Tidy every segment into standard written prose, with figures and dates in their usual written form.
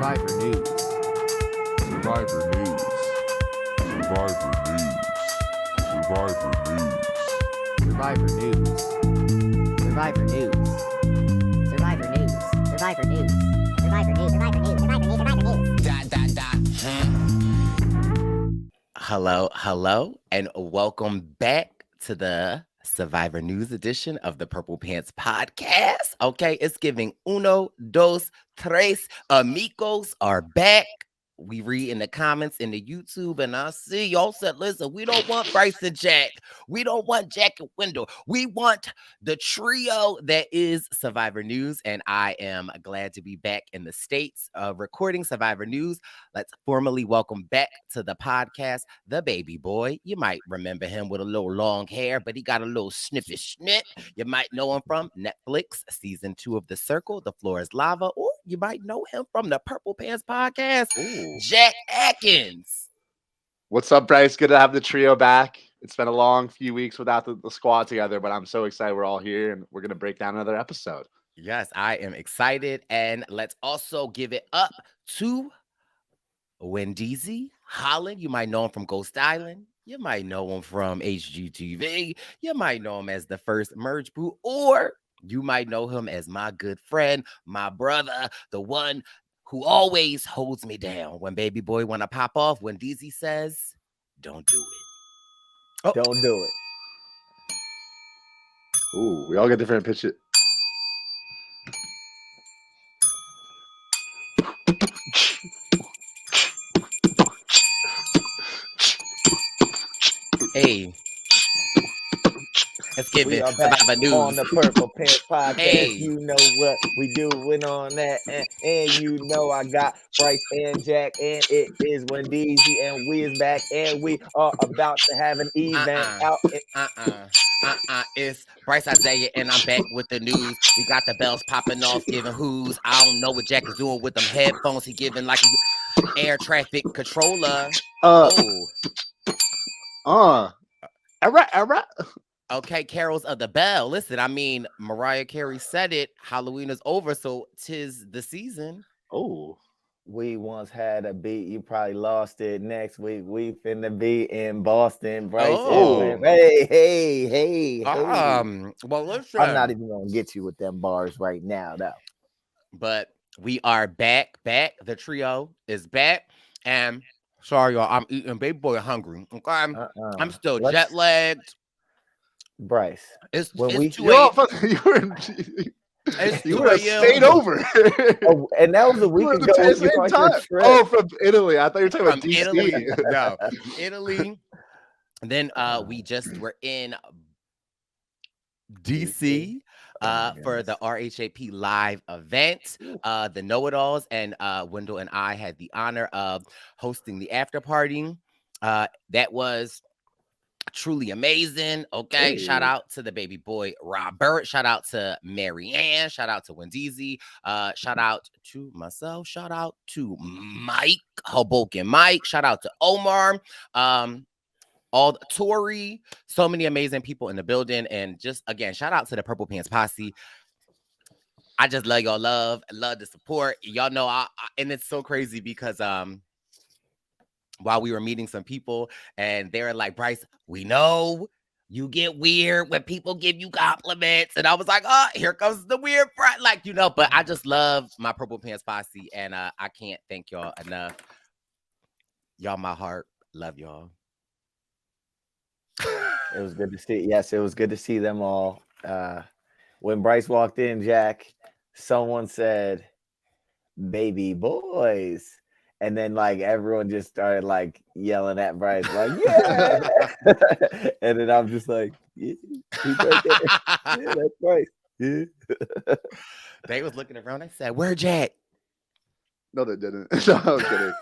Survivor News. Survivor News. Survivor News. Survivor News. Survivor News. Survivor News. Survivor News. Survivor News. Survivor News. Survivor News. Survivor News. Survivor News. Hello, and welcome back to the Survivor News edition of the Purple Pants Podcast. Okay, it's giving uno, dos, tres amigos are back. We read in the comments in the YouTube, and I see y'all said, listen, we don't want Brice and Jack. We don't want Jack and Wendell. We want the trio that is Survivor News, and I am glad to be back in the States recording Survivor News. Let's formally welcome back to the podcast, the baby boy. You might remember him with a little long hair, but he got a little snippy snip. You might know him from Netflix, season 2 of The Circle, The Floor is Lava, or you might know him from the Purple Pants Podcast. Ooh. Jack Atkins. What's up, Brice? Good to have the trio back. It's been a long few weeks without the squad together, but I'm so excited we're all here and we're going to break down another episode. Yes, I am excited. And let's also give it up to Wendell Holland. You might know him from Ghost Island. You might know him from HGTV. You might know him as the first Merge Brew, or you might know him as my good friend, my brother, the one who always holds me down when baby boy want to pop off. When DZ says, don't do it. Oh. Don't do it. Ooh, we all get different pitches. Hey. Let's give it Survivor News on the Purple Pants Podcast. Hey. You know what we doing on that, and you know I got Brice and Jack, and it is Wendell, and we is back, and we are about to have an event out. It's Brice Isaiah, and I'm back with the news. We got the bells popping off, giving who's. I don't know what Jack is doing with them headphones. He giving like an air traffic controller. All right. Okay, carols of the bell. Listen, I mean, Mariah Carey said it. Halloween is over, so 'tis the season. Oh, we once had a beat. You probably lost it. Next week, we finna be in Boston. Brice. Oh, hey. Well, listen. I'm not even gonna get you with them bars right now, though. But we are back. The trio is back, and sorry, y'all. I'm eating baby boy hungry. Okay, I'm still jet lagged. Brice, it's you were stayed over. And that was a week ago. From Italy. I thought you were talking about DC. Italy. No, Italy. Then we just were in DC for the RHAP live event, the Know-It-Alls, and Wendell and I had the honor of hosting the after party. That was truly amazing. Okay, shout out to the baby boy Robert, shout out to Marianne, shout out to Wendeezy, shout out to myself, shout out to Mike, Hoboken Mike, shout out to Omar, all Tori, so many amazing people in the building, and just again, shout out to the Purple Pants Posse. I just love y'all, love the support. Y'all know, and it's so crazy because while we were meeting some people, and they were like, Brice, we know you get weird when people give you compliments. And I was like, oh, here comes the weird part. Like, you know, but I just love my Purple Pants Posse, and I can't thank y'all enough. Y'all, my heart, love y'all. It was good to see. Yes, it was good to see them all. When Brice walked in, Jack, someone said, baby boys. And then, like, everyone just started, like, yelling at Brice, like, yeah. And then I'm just like, yeah, he's right there. Yeah, that's Brice. Yeah. They was looking around. I said, where Jack? No, they didn't. No, I'm kidding.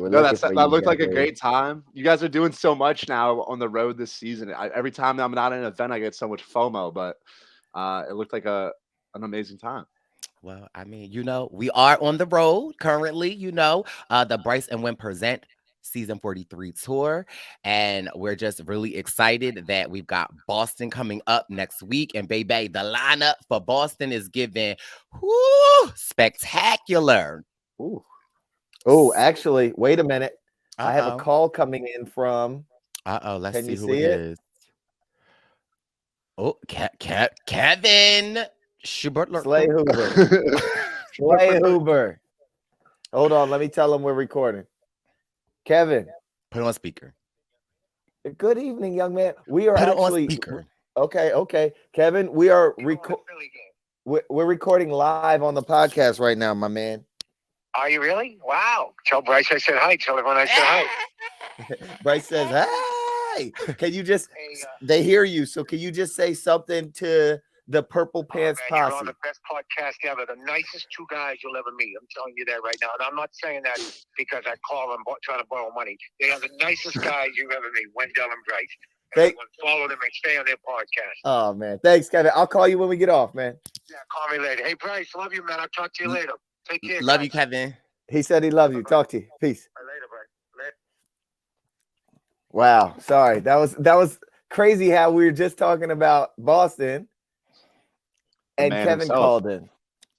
That looked like a great time. You guys are doing so much now on the road this season. Every time I'm not at an event, I get so much FOMO, but it looked like an amazing time. Well, I mean, you know, we are on the road currently, you know, the Brice and Win Present season 43 tour. And we're just really excited that we've got Boston coming up next week. And baby, the lineup for Boston is giving spectacular. Ooh. Oh, actually, wait a minute. I have a Uh-oh. call coming in from. Let's Can see you who see it it? is. Oh, Kevin Schubert. Slay Hoover. Slay Hoover. Hold on. Let me tell him we're recording. Kevin. Put it on speaker. Good evening, young man. We are Put it on actually speaker. okay. Kevin, we are we're recording live on the podcast right now, my man. Are you really? Wow. Tell Brice I said hi. Tell everyone I said hi. Brice says, "Hey, can you just?" They hear you, so can you just say something to the Purple Pants man, Posse? You're on the best podcast ever. The nicest two guys you'll ever meet. I'm telling you that right now. And I'm not saying that because I call them trying to borrow money. They are the nicest guys you ever meet, Wendell and Brice. Everyone follow them and stay on their podcast. Oh man, thanks, Kevin. I'll call you when we get off, man. Yeah, call me later. Hey, Brice, love you, man. I'll talk to you later. Take care. Love guys. you, Kevin. He said he loves you. Talk to you. Peace. Later, Brice. Later. Wow, sorry. That was crazy how we were just talking about Boston and Kevin himself. called in.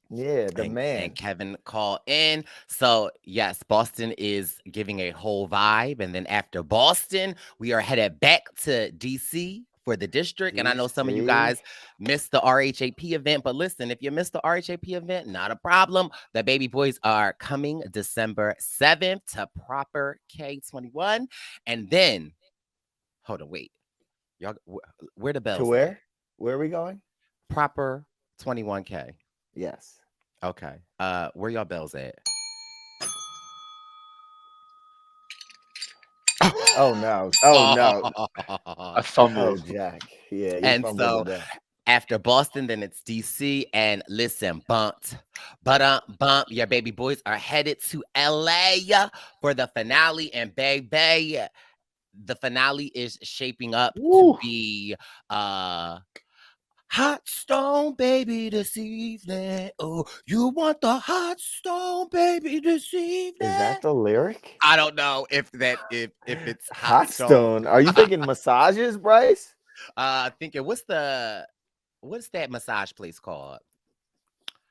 Yeah, the man. And Kevin called in. So, yes, Boston is giving a whole vibe. And then after Boston, we are headed back to DC for the district. And I know some of you guys missed the RHAP event. But listen, if you missed the RHAP event, not a problem. The baby boys are coming December 7th to proper K21. And then, hold on, wait. Y'all, where the bells? To where? Where are we going? Proper 21K. Yes. Okay. Where y'all bells at? Oh no. Oh no. I fumbled. Oh, Jack. Yeah. And so after Boston, then it's DC. And listen, bump. Your baby boys are headed to LA for the finale. And baby, the finale is shaping up to be hot stone baby this evening. Oh, you want the hot stone baby this evening? Is that the lyric? I don't know if it's hot stone. Are you thinking massages, Brice? Thinking what's that massage place called?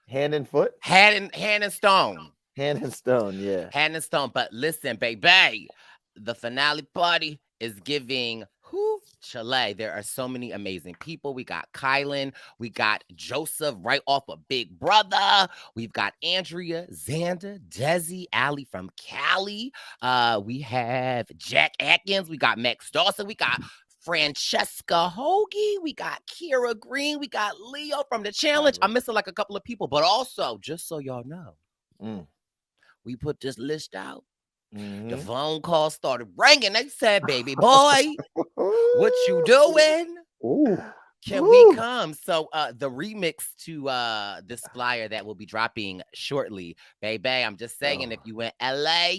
Hand and foot? Hand and stone. Hand and stone, yeah. Hand and stone. But listen, baby, the finale party is giving Chile. There are so many amazing people. We got Kylan, we got Joseph right off of Big Brother. We've got Andrea, Xander, Desi, Allie from Cali. We have Jack Atkins, we got Max Dawson, we got Francesca Hoagie, we got Kira Green, we got Leo from the challenge. I'm missing like a couple of people, but also just so y'all know, we put this list out. The phone call started ringing. They said, baby boy, what you doing? Can we come? So the remix to this flyer that will be dropping shortly, baby. I'm just saying, if you in LA,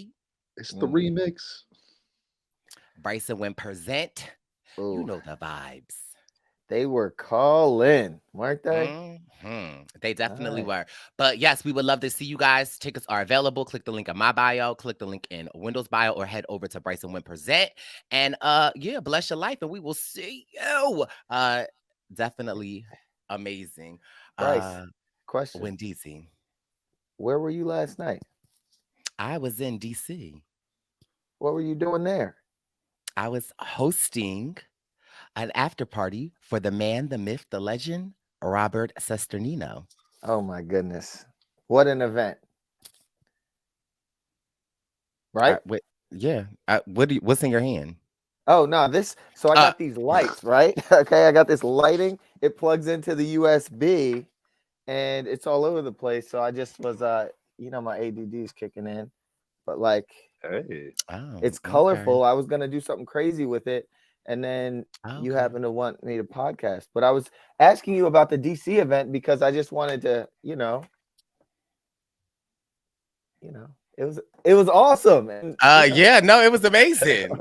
it's the remix. Brice and Jack present. You know the vibes. They were calling, weren't they? They definitely were. But yes, we would love to see you guys. Tickets are available. Click the link in my bio, click the link in Wendell's bio, or head over to Brice and Jack present. And yeah, bless your life, and we will see you. Definitely amazing. Brice, question. When DC. Where were you last night? I was in DC. What were you doing there? I was hosting an after party for the man, the myth, the legend, Robert Sesternino. Oh my goodness. What an event. Right? What's in your hand? Oh no, so I got these lights, right? Okay, I got this lighting. It plugs into the USB and it's all over the place. So I just was my ADD's kicking in. But like it's colorful. I was gonna do something crazy with it. And then you happen to want me to podcast. But I was asking you about the DC event because I just wanted to, it was awesome. And, it was amazing.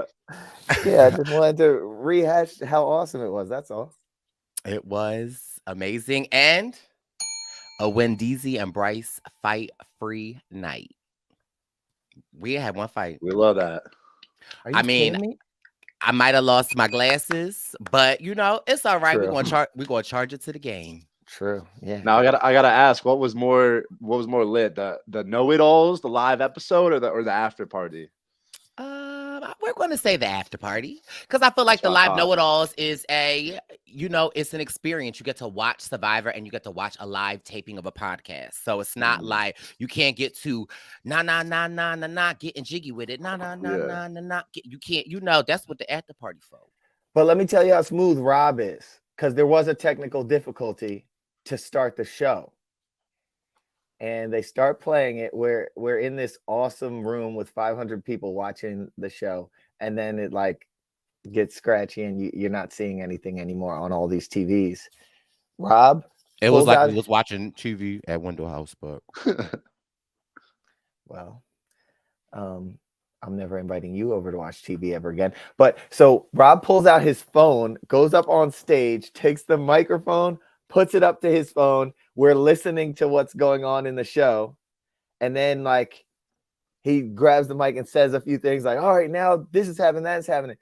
I just wanted to rehash how awesome it was. That's all. It was amazing. And a Wendeezy and Brice fight free night. We had one fight. We love that. Are you kidding me? I might have lost my glasses, but it's all right. We're gonna charge it to the game. True. Yeah. Now I gotta ask, what was more lit, the Know It Alls, the live episode, or the after party? We're going to say the after party because I feel like the live know-it-alls is it's an experience. You get to watch Survivor and you get to watch a live taping of a podcast. So it's not like you can't get to getting jiggy with it. You can't. That's what the after party for. But let me tell you how smooth Rob is, because there was a technical difficulty to start the show. And they start playing it. We're in this awesome room with 500 people watching the show, and then it like gets scratchy, and you're not seeing anything anymore on all these TVs. Rob, it was like we was watching TV at Wendell House, but well, I'm never inviting you over to watch TV ever again. But so Rob pulls out his phone, goes up on stage, takes the microphone, puts it up to his phone. We're listening to what's going on in the show. And then like he grabs the mic and says a few things like, all right, now this is happening, that is happening.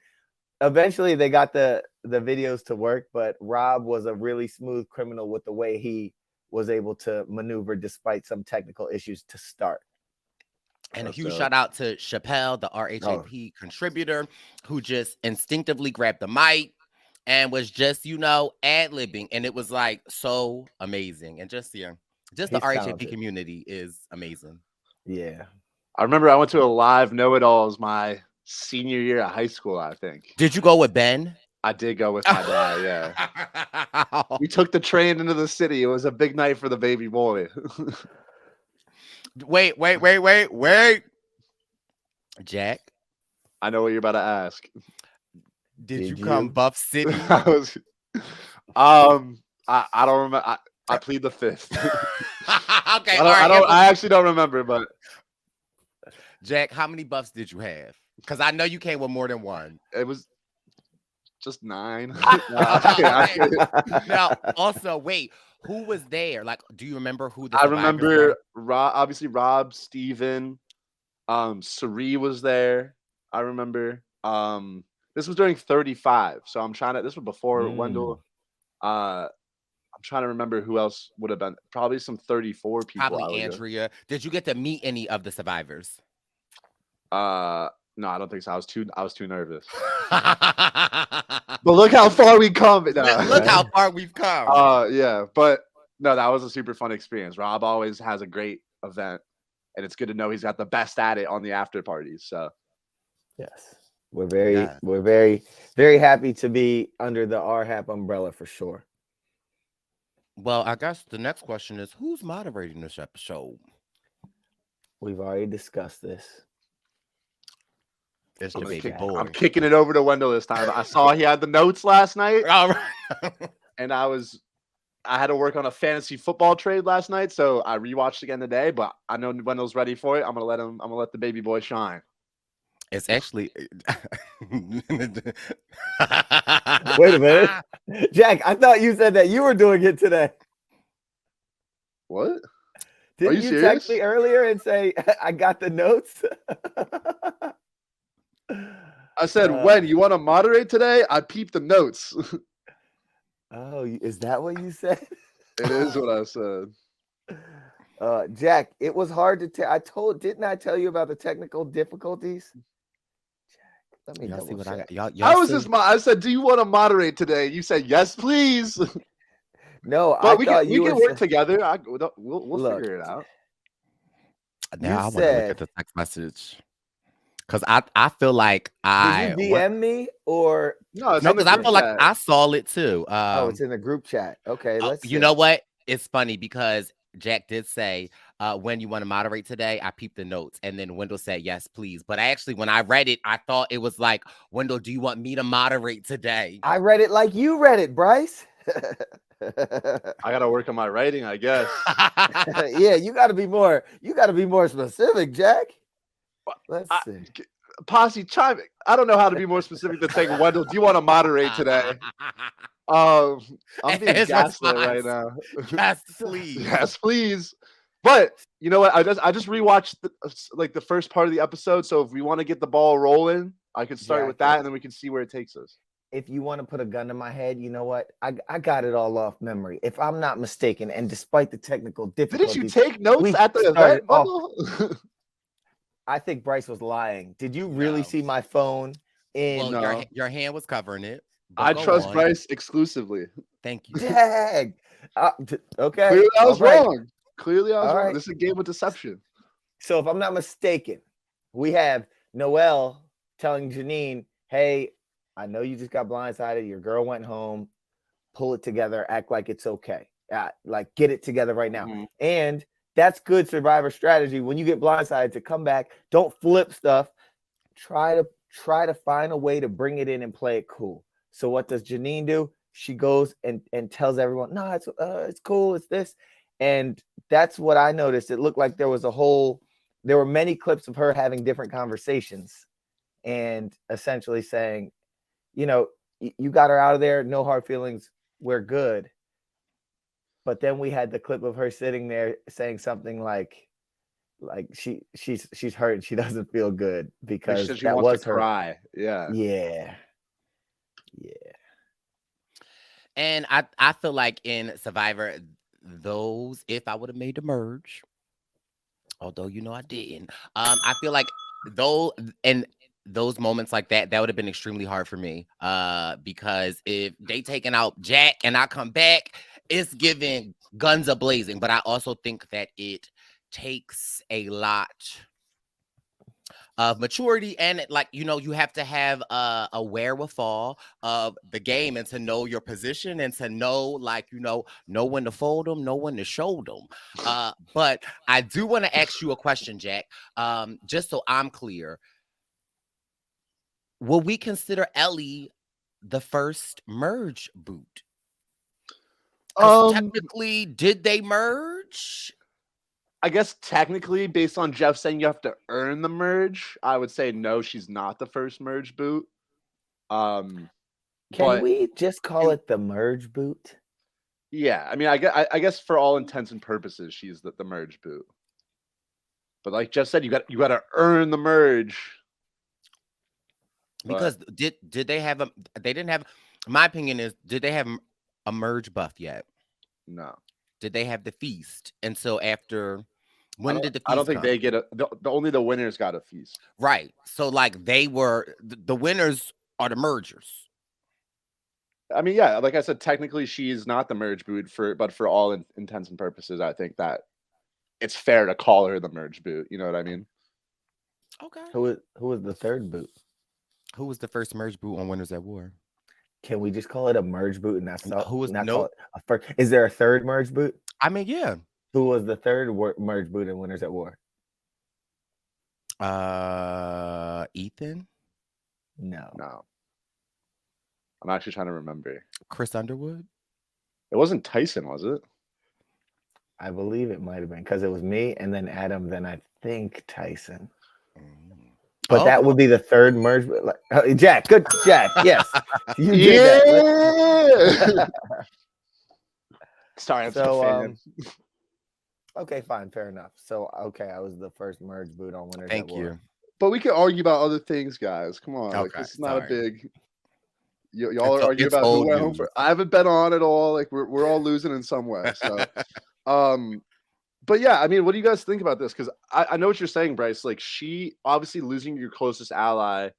Eventually they got the videos to work, but Rob was a really smooth criminal with the way he was able to maneuver despite some technical issues to start. And a huge shout out to Chappelle, the RHAP contributor, who just instinctively grabbed the mic and was just, ad-libbing. And it was like so amazing. And just the RHAP community is amazing. Yeah. I remember I went to a live know-it-alls my senior year at high school, I think. Did you go with Ben? I did go with my dad, yeah. We took the train into the city. It was a big night for the baby boy. Wait. Jack? I know what you're about to ask. Did you come Buff City? I don't remember. I plead the fifth. Okay, I actually don't remember, but Jack, how many buffs did you have? Because I know you came with more than one. It was just 9. Now, also, wait, who was there? Like, do you remember who the I remember obviously Rob, Steven, Sari was there. I remember. This was during 35, so this was before Wendell. I'm trying to remember who else would have been. Probably some 34 people. Probably Andrea. Did you get to meet any of the survivors? No, I don't think so. I was too nervous. But look how far we come. Look how far we've come. Yeah, but no, that was a super fun experience. Rob always has a great event, and it's good to know he's got the best at it on the after parties. So, yes, we're very, very happy to be under the RHAP umbrella for sure. Well, I guess the next question is, who's moderating this episode? We've already discussed this. It's the baby boy. I'm kicking it over to Wendell this time. I saw he had the notes last night. All right. And I had to work on a fantasy football trade last night, so I rewatched again today. But I know Wendell's ready for it. I'm gonna let the baby boy shine. It's actually. Wait a minute, Jack. I thought you said that you were doing it today. What? Didn't you text me earlier and say I got the notes? I said, when you want to moderate today, I peeped the notes. Oh, is that what you said? It is what I said. Jack, it was hard to tell. Didn't I tell you about the technical difficulties? Jack, let me see what I got. How was this? I said, do you want to moderate today? You said, yes, please. No, but we can work together. We'll figure it out. Now I want to look at the text message. Because I feel like Did you DM me or no? Because I feel like I saw it too. It's in the group chat. Okay, let's. You know what? It's funny because Jack did say, "When you want to moderate today," I peeped the notes, and then Wendell said, "Yes, please." But actually, when I read it, I thought it was like, "Wendell, do you want me to moderate today?" I read it like you read it, Brice. I gotta work on my writing, I guess. Yeah, you gotta be more. You gotta be more specific, Jack. Let's see. Posse chiming. I don't know how to be more specific than saying, Wendell, do you want to moderate today? I'm being gaslit right now. Yes, please. Yes, please. But you know what? I just rewatched the first part of the episode. So if we want to get the ball rolling, I could start with that, and then we can see where it takes us. if you want to put a gun to my head, you know what? I got it all off memory. If I'm not mistaken, and despite the technical difficulties, didn't you take notes at the event, Wendell? I think Brice was lying. Did you really see my phone? Well, your hand was covering it. I trust Brice exclusively. Thank you. Dag. Okay. Clearly I was wrong. Clearly I was wrong. Right. This is a game of deception. So if I'm not mistaken, we have Noelle telling Janine, hey, I know you just got blindsided. Your girl went home. Pull it together. Act like it's okay. Like get it together right now. Mm-hmm. And that's good Survivor strategy. When you get blindsided, to come back, don't flip stuff. Try to find a way to bring it in and play it cool. So what does Janine do? She goes and tells everyone, no, it's cool. It's this. And that's what I noticed. It looked like there were many clips of her having different conversations and essentially saying, you know, you got her out of there. No hard feelings. We're good. But then we had the clip of her sitting there saying something like she's hurt. She doesn't feel good because she that wants was to her cry. Yeah. And I feel like in Survivor, if I would have made the merge, although I didn't, I feel like those moments like that would have been extremely hard for me. Because if they taking out Jack and I come back, it's giving guns a blazing. But I also think that it takes a lot of maturity and you have to have a wherewithal of the game and to know your position and to know know when to fold them, know when to show them. But I do want to ask you a question, Jack, just so I'm clear. Will we consider Ellie the first merge boot? Technically, did they merge? I guess technically, based on Jeff saying you have to earn the merge, I would say no, she's not the first merge boot. Can we just call it the merge boot? Yeah, I mean, I guess for all intents and purposes, she's the merge boot. But like Jeff said, you got to earn the merge. Because did they have they didn't have, my opinion is, did they have a merge buff yet? No. Did they have the feast? And so after, when did the feast I don't think come? they get only the winners got a feast. Right. So they were, the winners are the mergers. I mean, yeah, like I said, technically she's not the merge boot but for all intents and purposes, I think that it's fair to call her the merge boot. You know what I mean? Okay. Who was the third boot? Who was the first merge boot on Winners at War? Can we just call it a merge boot and that's all? Who was no? Is there a third merge boot? I mean, yeah. Who was the third merge boot in Winners at War? Ethan? No. I'm actually trying to remember. Chris Underwood? It wasn't Tyson, was it? I believe it might have been because it was me and then Adam, then I think Tyson. But that would be the third merge. Jack, good Jack. Yes. You did that. Sorry, I'm so fan. Okay, fine, fair enough. So I was the first merge boot on Winners at War. Thank you. But we can argue about other things, guys. Come on. Okay, this is not a big y'all are arguing about who went home news. for. I haven't bet on it all. Like we're all losing in some way. So but yeah, I mean, what do you guys think about this? Because I know what you're saying, Brice. Like, she obviously losing your closest ally.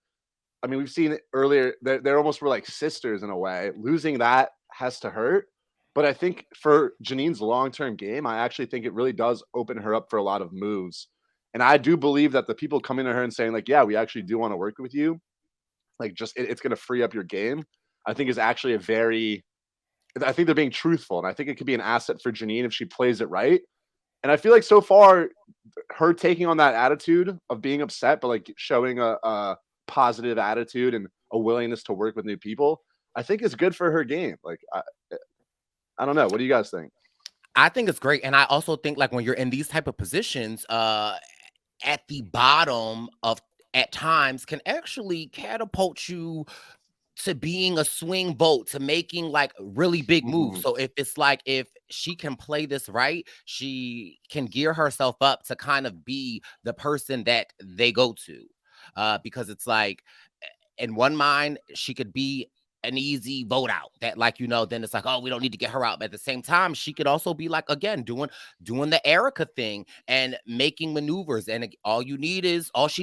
I mean, we've seen it earlier. They almost were like sisters in a way. Losing that has to hurt. But I think for Janine's long-term game, I actually think it really does open her up for a lot of moves. And I do believe that the people coming to her and saying, like, yeah, we actually do want to work with you. Like, just it's going to free up your game. I think is actually I think they're being truthful. And I think it could be an asset for Janine if she plays it right. And I feel like so far, her taking on that attitude of being upset, but like showing a positive attitude and a willingness to work with new people, I think is good for her game. Like, I don't know. What do you guys think? I think it's great. And I also think like when you're in these type of positions, at the bottom at times can actually catapult you to being a swing vote, to making like really big moves. So if it's like, if she can play this right, she can gear herself up to kind of be the person that they go to. Because it's like, in one mind, she could be an easy vote out that, like, you know, then it's like, oh, we don't need to get her out. But at the same time, she could also be like, again, doing the Erica thing and making maneuvers. And all she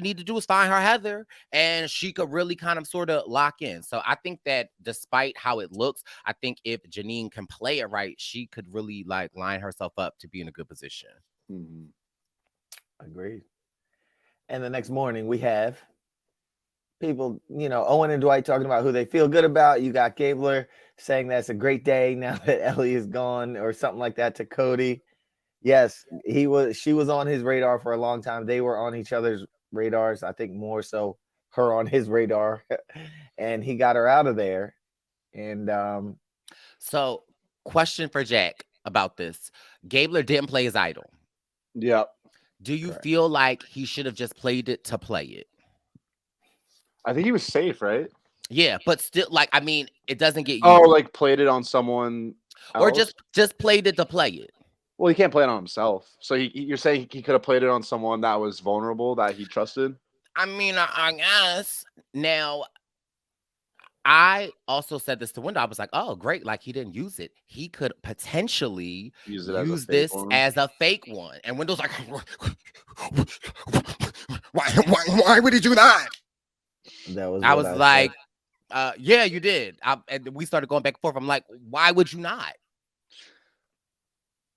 need to do is find her Heather, and she could really kind of sort of lock in. So I think that despite how it looks, I think if Janine can play it right, she could really like line herself up to be in a good position. Mm-hmm. Agreed. And the next morning we have people, you know, Owen and Dwight talking about who they feel good about. You got Gabler saying that's a great day now that Ellie is gone, or something like that, to Cody. Yes, she was on his radar for a long time. They were on each other's radars. I think more so her on his radar, and he got her out of there. And so, question for Jack about this: Gabler didn't play his idol. Yeah. Do you feel like he should have just played it to play it? I think he was safe, right? Yeah, but still, like, I mean, it doesn't get used. Oh, like played it on someone else? Or just played it to play it. Well, he can't play it on himself. So you're saying he could have played it on someone that was vulnerable, that he trusted? I mean, I guess. Now, I also said this to Wendell. I was like, oh, great. Like, he didn't use it. He could potentially use this as a fake one. And Wendell's like, why would he do that? I was like, yeah, you did. And we started going back and forth. I'm like, why would you not?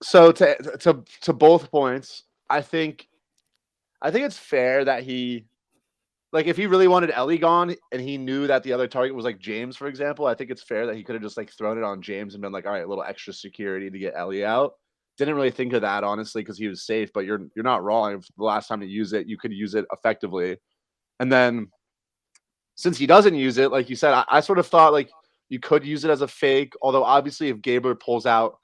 So to both points, I think it's fair that he, like, if he really wanted Ellie gone and he knew that the other target was like James, for example, I think it's fair that he could have just like thrown it on James and been like, all right, a little extra security to get Ellie out. Didn't really think of that, honestly, because he was safe, but you're not wrong. If the last time to use it, you could use it effectively. And then since he doesn't use it, like you said, I sort of thought like you could use it as a fake, although obviously if Gabler pulls out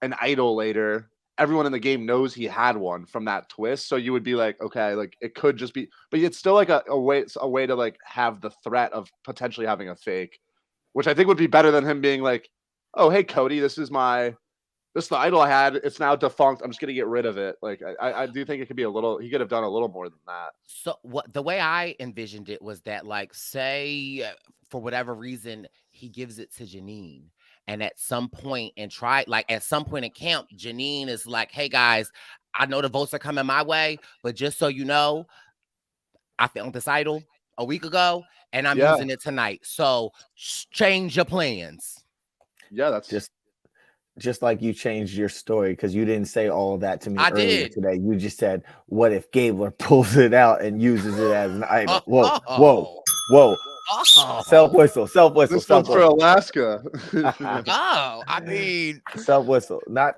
an idol later, everyone in the game knows he had one from that twist. So you would be like, okay, like it could just be, but it's still like a way to like have the threat of potentially having a fake, which I think would be better than him being like, oh, hey, Cody, this is the idol I had. It's now defunct. I'm just going to get rid of it. Like, I do think it could be he could have done a little more than that. So the way I envisioned it was that, like, say for whatever reason, he gives it to Janine. And at some point in camp, Janine is like, hey guys, I know the votes are coming my way, but just so you know, I found this idol a week ago and I'm using it tonight. So change your plans. Yeah, that's just like you changed your story, because you didn't say all of that to me earlier today. You just said, what if Gabler pulls it out and uses it as an idol? Whoa. Self whistle. This one's for Alaska. I mean, self whistle. Not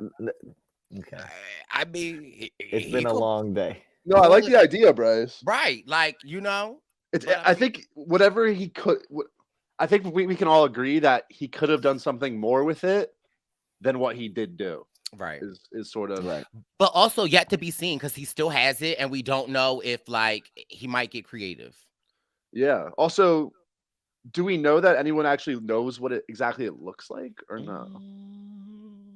okay. I mean, it's been a long day. No, I like the idea, Brice. Right, like, you know, I think whatever he could. I think we can all agree that he could have done something more with it than what he did do. Right, is sort of right, but also yet to be seen, because he still has it, and we don't know if like he might get creative. Yeah. Also, do we know that anyone actually knows what exactly it looks like, or no?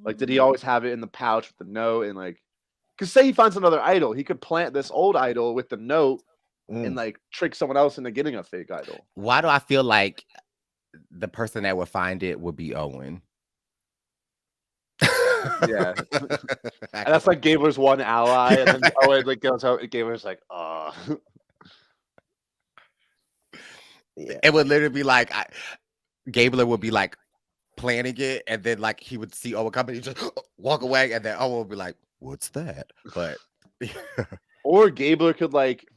Like, did he always have it in the pouch with the note? And like, because say he finds another idol, he could plant this old idol with the note and like trick someone else into getting a fake idol. Why do I feel like the person that would find it would be Owen? Yeah. And that's like Gabler's one ally, and then Owen like goes out, and Gabler's like, oh. Yeah. It would literally be like Gabler would be like planning it, and then like he would see Owen coming, he just walk away, and then Owen would be like, "What's that?" But or Gabler could like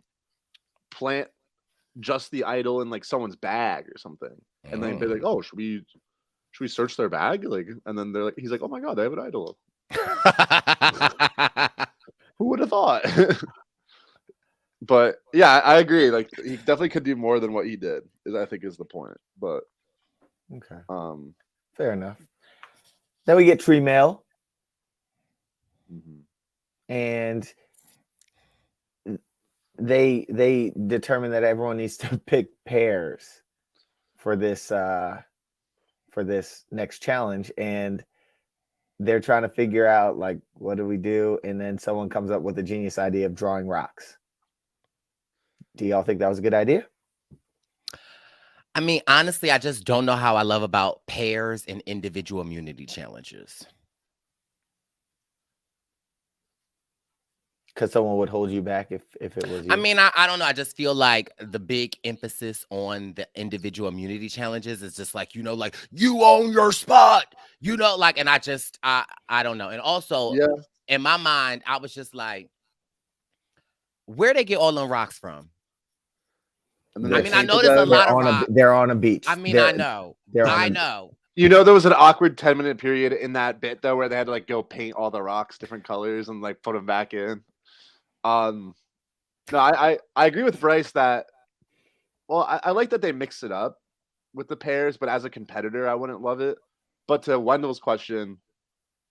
plant just the idol in like someone's bag or something, and then be like, "Oh, should we search their bag?" Like, and then they're like, he's like, "Oh my god, they have an idol." Who would have thought? But yeah, I agree. Like, he definitely could do more than what he did, I think is the point. But okay, fair enough. Then we get tree mail, and they determine that everyone needs to pick pairs for this next challenge, and they're trying to figure out like, what do we do? And then someone comes up with a genius idea of drawing rocks. Do y'all think that was a good idea? I mean, honestly, I just don't know how I love about pairs and individual immunity challenges. Because someone would hold you back if it was you. I mean, I don't know. I just feel like the big emphasis on the individual immunity challenges is just like, like you own your spot, like, and I don't know. And also in my mind, I was just like, where they get all them rocks from? I mean, I know there's a lot of rocks. They're on a beach. I mean, I know. I know. There was an awkward 10-minute period in that bit though where they had to like go paint all the rocks different colors and like put them back in. No, I agree with Brice that. Well, I like that they mix it up with the pairs, but as a competitor, I wouldn't love it. But to Wendell's question,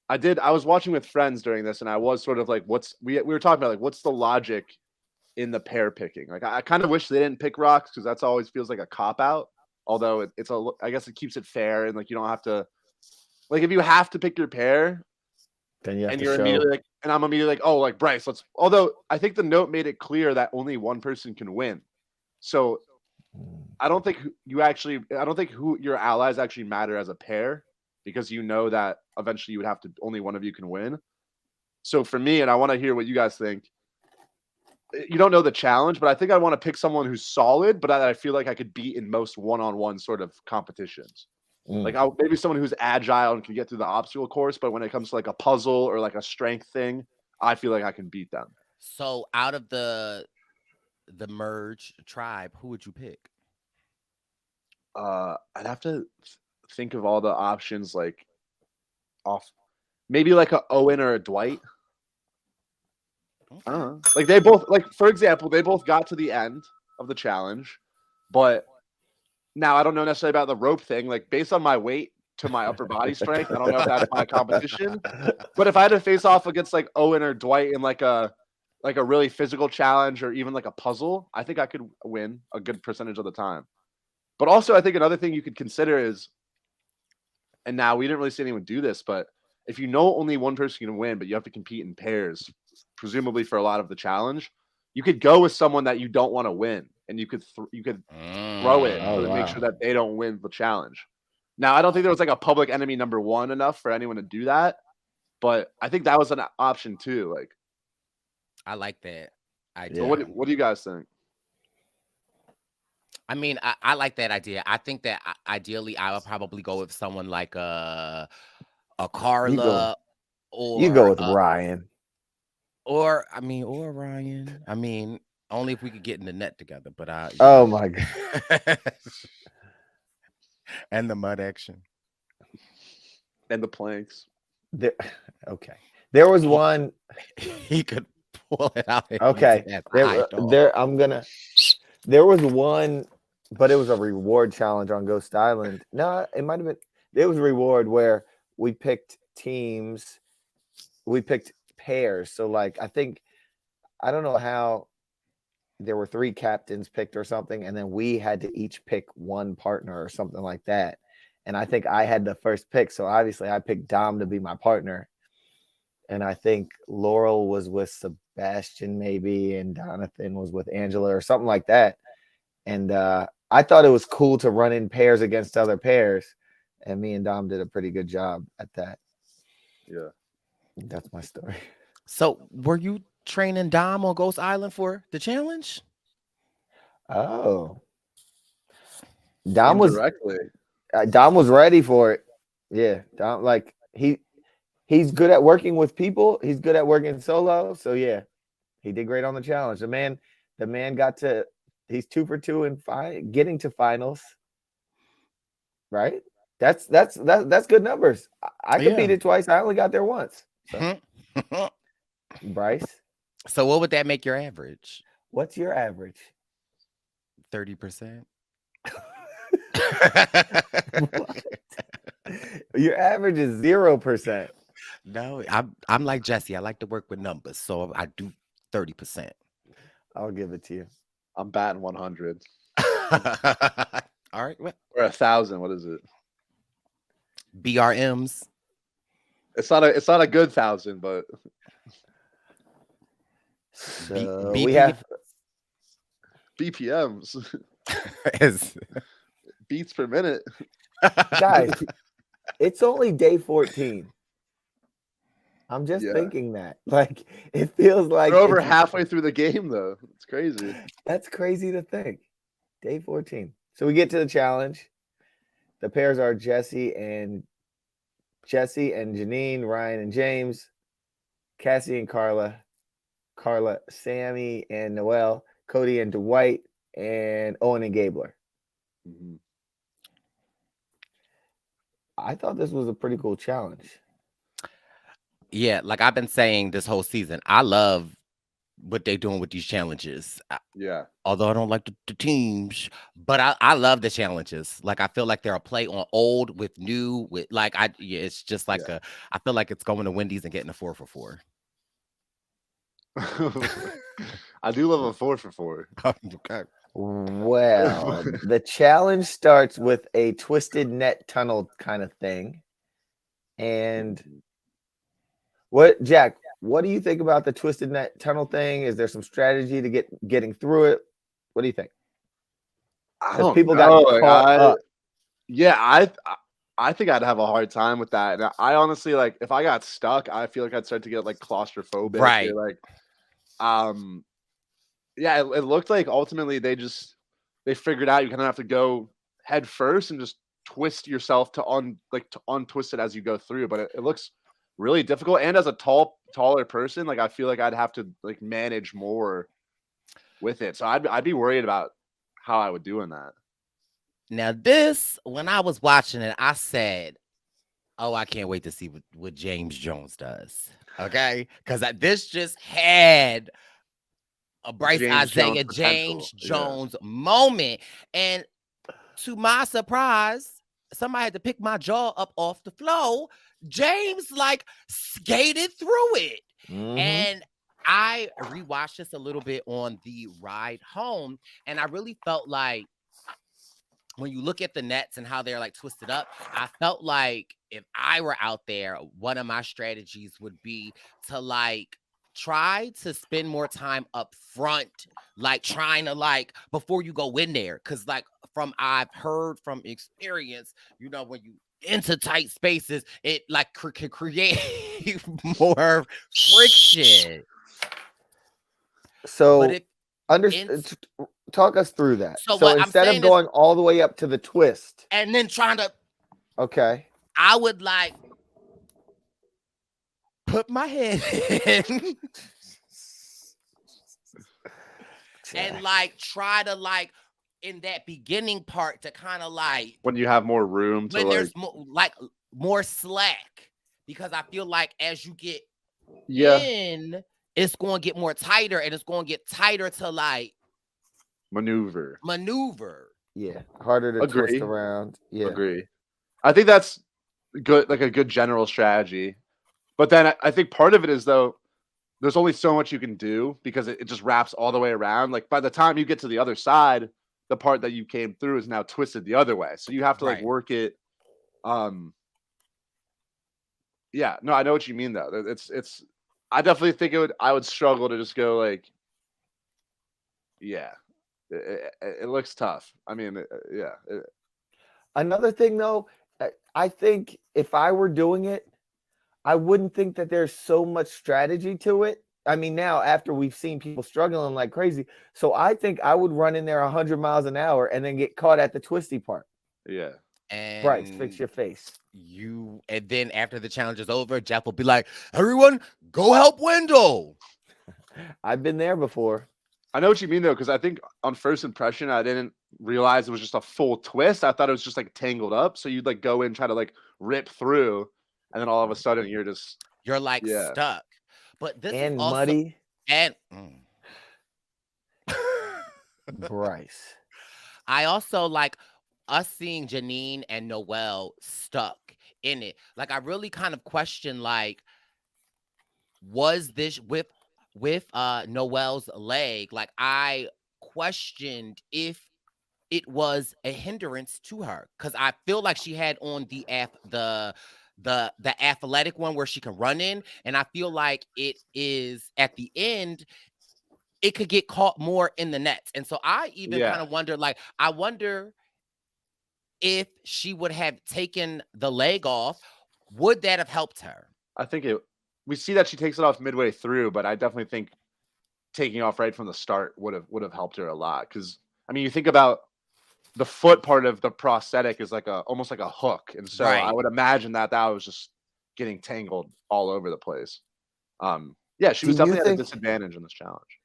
I was watching with friends during this, and I was sort of like, we were talking about like what's the logic in the pair picking? Like, I kind of wish they didn't pick rocks because that's always feels like a cop out. Although I guess it keeps it fair and like you don't have to, like if you have to pick your pair, then you have to you're show. immediately like, and I'm immediately like, oh, like Brice, although I think the note made it clear that only one person can win. So I don't think who your allies actually matter as a pair because that eventually you would have to, only one of you can win. So for me, and I want to hear what you guys think. You don't know the challenge, but I think I want to pick someone who's solid, but I feel like I could beat in most one-on-one sort of competitions. Like maybe someone who's agile and can get through the obstacle course, but when it comes to like a puzzle or like a strength thing, I feel like I can beat them. So out of the merge tribe, who would you pick? I'd have to think of all the options like off, maybe like a Owen or a Dwight. Like they both, like for example, they both got to the end of the challenge, but now I don't know necessarily about the rope thing. Like based on my weight to my upper body strength, I don't know if that's my competition. But if I had to face off against like Owen or Dwight in like a really physical challenge or even like a puzzle, I think I could win a good percentage of the time. But also, I think another thing you could consider is, and now we didn't really see anyone do this, but if you know only one person can win, but you have to compete in pairs, presumably for a lot of the challenge, you could go with someone that you don't want to win, and you could throw it to make sure that they don't win the challenge. Now, I don't think there was like a public enemy number one enough for anyone to do that, but I think that was an option too. Like, I like that idea. So what do you guys think? I mean, I like that idea. I think that ideally I would probably go with someone like a Carla, you go with Ryan. Or Ryan. I mean, only if we could get in the net together. But my god. And the mud action. And the planks. Okay. There was one. He could pull it out. Okay. There was one, but it was a reward challenge on Ghost Island. No, it might have been. It was a reward where we picked teams. We picked pairs. So like, I don't know how there were 3 captains picked or something. And then we had to each pick one partner or something like that. And I think I had the first pick. So obviously I picked Dom to be my partner. And I think Laurel was with Sebastian maybe, and Jonathan was with Angela or something like that. And I thought it was cool to run in pairs against other pairs. And me and Dom did a pretty good job at that. Yeah. That's my story. So were you training Dom on Ghost Island for the challenge? Oh. Dom was ready for it. Yeah. Dom, like he's good at working with people. He's good at working solo. So yeah, he did great on the challenge. The man he's 2 for 2 in getting to finals. Right? That's good numbers. I competed twice. I only got there once. So. Brice. So what would that make your average? What's your average? 30%. Your average is 0%. No, I'm like Jesse. I like to work with numbers, so I do 30%. I'll give it to you. I'm batting 100. All right, or 1,000. What is it? BRMs. It's not a good 1,000, but so we have BPMs. beats per minute. Guys, it's only day 14. I'm just Yeah. thinking that. Like, it feels like We're over it's- halfway through the game, though. It's crazy. That's crazy to think. Day 14. So we get to the challenge. The pairs are Jesse and Janine, Ryan and James, Cassie and Carla, Sammy and Noel, Cody and Dwight, and Owen and Gabler. Mhm. I thought this was a pretty cool challenge. Yeah, like I've been saying this whole season, I love what they're doing with these challenges. Yeah. Although I don't like the teams, but I love the challenges. Like I feel like they're a play on old with new, with like it's just like I feel like it's going to Wendy's and getting a 4 for 4. I do love a 4 for 4. Okay. Well, the challenge starts with a twisted net tunnel kind of thing. And Jack, what do you think about the twisted net tunnel thing? Is there some strategy to getting through it? What do you think? Because people got caught up. Yeah, I think I'd have a hard time with that. And I honestly, like, if I got stuck, I feel like I'd start to get like claustrophobic. Right. Or, like, yeah, it looked like ultimately they figured out you kind of have to go head first and just twist yourself to untwist it as you go through. But it looks really difficult. And as a taller person, like I feel like I'd have to like manage more with it. So I'd be worried about how I would do in that. Now this, when I was watching it, I said, "Oh, I can't wait to see what James Jones does." Okay, because this just had a Brice Isaiah James Jones moment, and to my surprise, somebody had to pick my jaw up off the floor. James like skated through it, and I rewatched this a little bit on the ride home, and I really felt like when you look at the nets and how they're like twisted up, I felt like if I were out there, one of my strategies would be to like try to spend more time up front, like trying to like before you go in there. Cause like I've heard from experience, you know, when you into tight spaces, it like can create more friction. So talk us through that. So instead of going all the way up to the twist and then trying to, I would like put my head in and like try to like in that beginning part to kind of like when you have more room to when there's more slack, because I feel like as you get in, it's going to get more tighter and it's going to get tighter to like maneuver. Yeah, harder to twist around. Yeah, agree. I think that's good, like a good general strategy. But then I think part of it is though, there's only so much you can do because it just wraps all the way around. Like by the time you get to the other side, the part that you came through is now twisted the other way. So you have to like work it. Yeah, no, I know what you mean though. It's. I definitely think I would struggle to just go like, yeah, it looks tough. I mean, yeah. Another thing though, I think if I were doing it, I wouldn't think that there's so much strategy to it. I mean, now after we've seen people struggling like crazy, so I think I would run in there 100 miles an hour and then get caught at the twisty part. Yeah. And Brice, fix your face. And then after the challenge is over, Jeff will be like, "Everyone, go help Wendell." I've been there before. I know what you mean though, because I think on first impression, I didn't realize it was just a full twist. I thought it was just like tangled up. So you'd like go in, try to like rip through, and then all of a sudden you're like stuck. But this and is also muddy and Brice. I also like us seeing Janine and Noel stuck in it. Like I really kind of question like, was this with Noel's leg? Like I questioned if it was a hindrance to her, because I feel like she had on the athletic one where she can run in, and I feel like it is at the end it could get caught more in the nets. And so I even kind of wonder, like, I wonder if she would have taken the leg off, would that have helped her? I think we see that she takes it off midway through, but I definitely think taking off right from the start would have helped her a lot. Because I mean, you think about the foot part of the prosthetic is like almost like a hook, and so I would imagine that was just getting tangled all over the place. Yeah, she was definitely at a disadvantage in this challenge.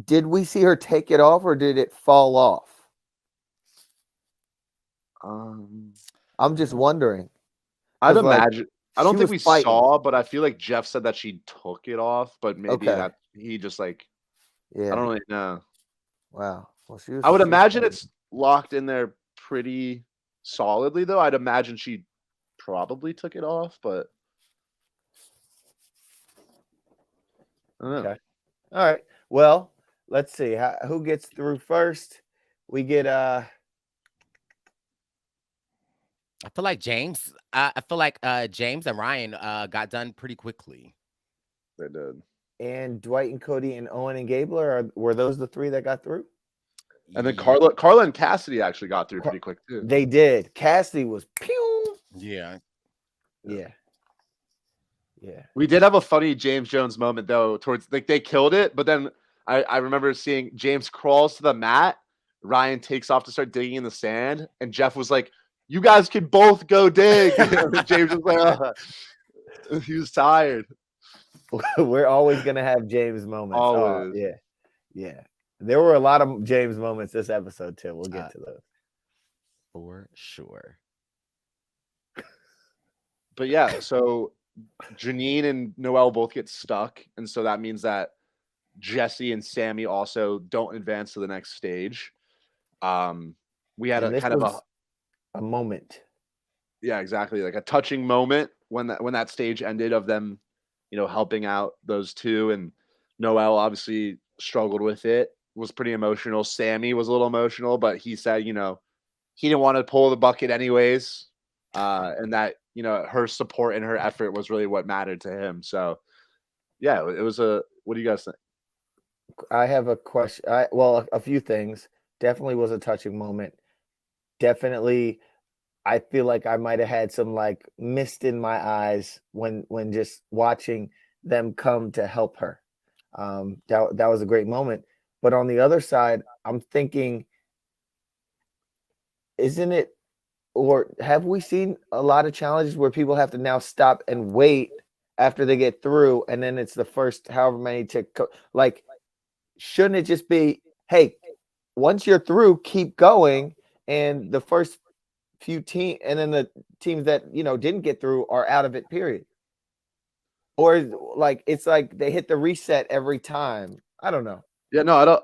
Did we see her take it off, or did it fall off? I'm just wondering. I'd imagine. I don't think we saw, but I feel like Jeff said that she took it off, but maybe that he just like, I don't really know. Wow. Well, I would imagine it's locked in there pretty solidly, though. I'd imagine she probably took it off, but I don't know. Okay. All right. Well, let's see who gets through first. We get I feel like James. I feel like James and Ryan got done pretty quickly. They did. And Dwight and Cody and Owen and Gabler, were those the three that got through? And then Carla and Cassidy actually got through pretty quick too. They did. Cassidy was pew. Yeah. We did have a funny James Jones moment though. Towards like they killed it, but then I remember seeing James crawls to the mat. Ryan takes off to start digging in the sand, and Jeff was like, "You guys can both go dig." James was like, he was tired. We're always gonna have James moments. Always. Oh, yeah. There were a lot of James moments this episode too. We'll get to those for sure. But yeah, so Janine and Noelle both get stuck, and so that means that Jesse and Sammy also don't advance to the next stage. We had a kind of a moment. Yeah, exactly, like a touching moment when that stage ended of them, helping out those two, and Noelle obviously struggled with it, was pretty emotional. Sammy was a little emotional, but he said, he didn't want to pull the bucket anyways, and that her support and her effort was really what mattered to him. So yeah, it was what do you guys think? I have a question. A few things. Definitely was a touching moment. Definitely, I feel like I might have had some like mist in my eyes when just watching them come to help her. That was a great moment. But on the other side, I'm thinking, isn't it, or have we seen a lot of challenges where people have to now stop and wait after they get through, and then it's the first however many to like, shouldn't it just be, hey, once you're through, keep going, and the first few teams, and then the teams that didn't get through are out of it, period? Or like it's like they hit the reset every time. I don't know. Yeah, no, I don't.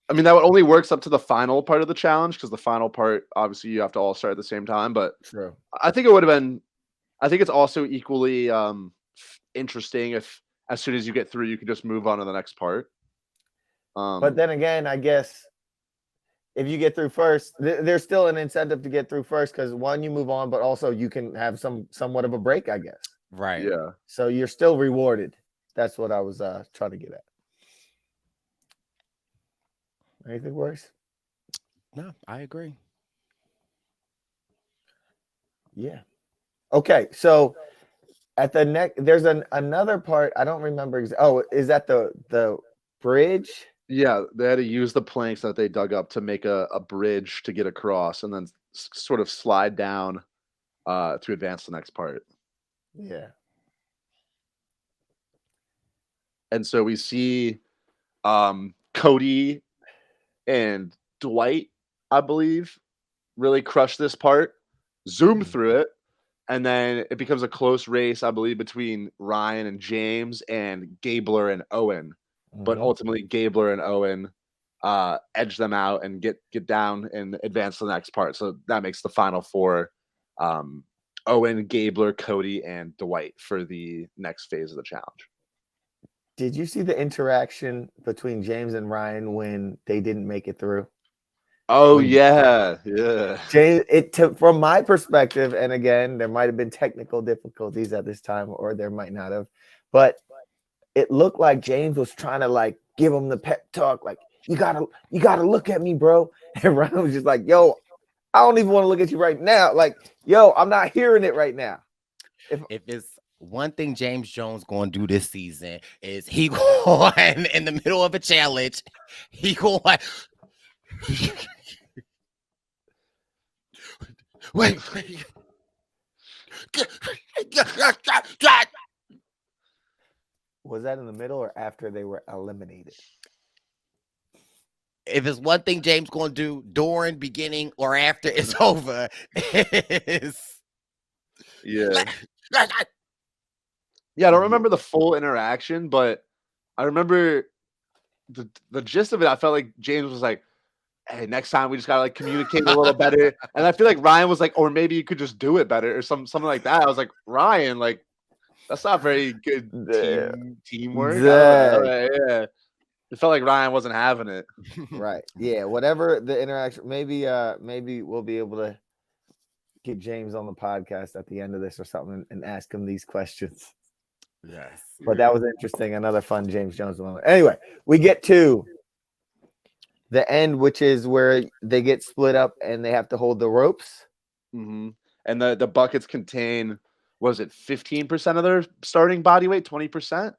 I mean, that only works up to the final part of the challenge, because the final part, obviously, you have to all start at the same time. But true. I think it would have been. I think it's also equally interesting if, as soon as you get through, you can just move on to the next part. But then again, I guess if you get through first, there's still an incentive to get through first, because one, you move on, but also you can have somewhat of a break, I guess. Right. Yeah. So you're still rewarded. That's what I was trying to get at. Anything worse? No, I agree. Yeah. Okay, so at the neck, there's another part. I don't remember. Is that the bridge? Yeah, they had to use the planks that they dug up to make a bridge to get across, and then sort of slide down to advance the next part. Yeah. And so we see Cody and Dwight, I believe, really crush this part, zoom through it, and then it becomes a close race, I believe, between Ryan and James and Gabler and Owen. But ultimately, Gabler and Owen edge them out and get down and advance to the next part. So that makes the final four: Owen, Gabler, Cody, and Dwight for the next phase of the challenge. Did you see the interaction between James and Ryan when they didn't make it through? Oh, yeah. James, from my perspective, and again, there might have been technical difficulties at this time, or there might not have, but it looked like James was trying to like give him the pep talk, like, you gotta look at me, bro. And Ryan was just like, yo, I don't even want to look at you right now. Like, yo, I'm not hearing it right now. If it's one thing James Jones going to do this season is he going in the middle of a challenge. He going wait. Was that in the middle or after they were eliminated? If it's one thing James going to do during, beginning, or after it's over, is Yeah. Yeah, I don't remember the full interaction, but I remember the gist of it. I felt like James was like, "Hey, next time we just gotta like communicate a little better." And I feel like Ryan was like, "Or maybe you could just do it better," or something like that. I was like, Ryan, like that's not very good teamwork. Yeah, it felt like Ryan wasn't having it. Right. Yeah. Whatever the interaction. Maybe we'll be able to get James on the podcast at the end of this or something and ask him these questions. yes. But that was interesting. Another fun James Jones moment. Anyway, we get to the end, which is where they get split up and they have to hold the ropes. Mm-hmm. And the buckets contain, was it 15% of their starting body weight, 20%?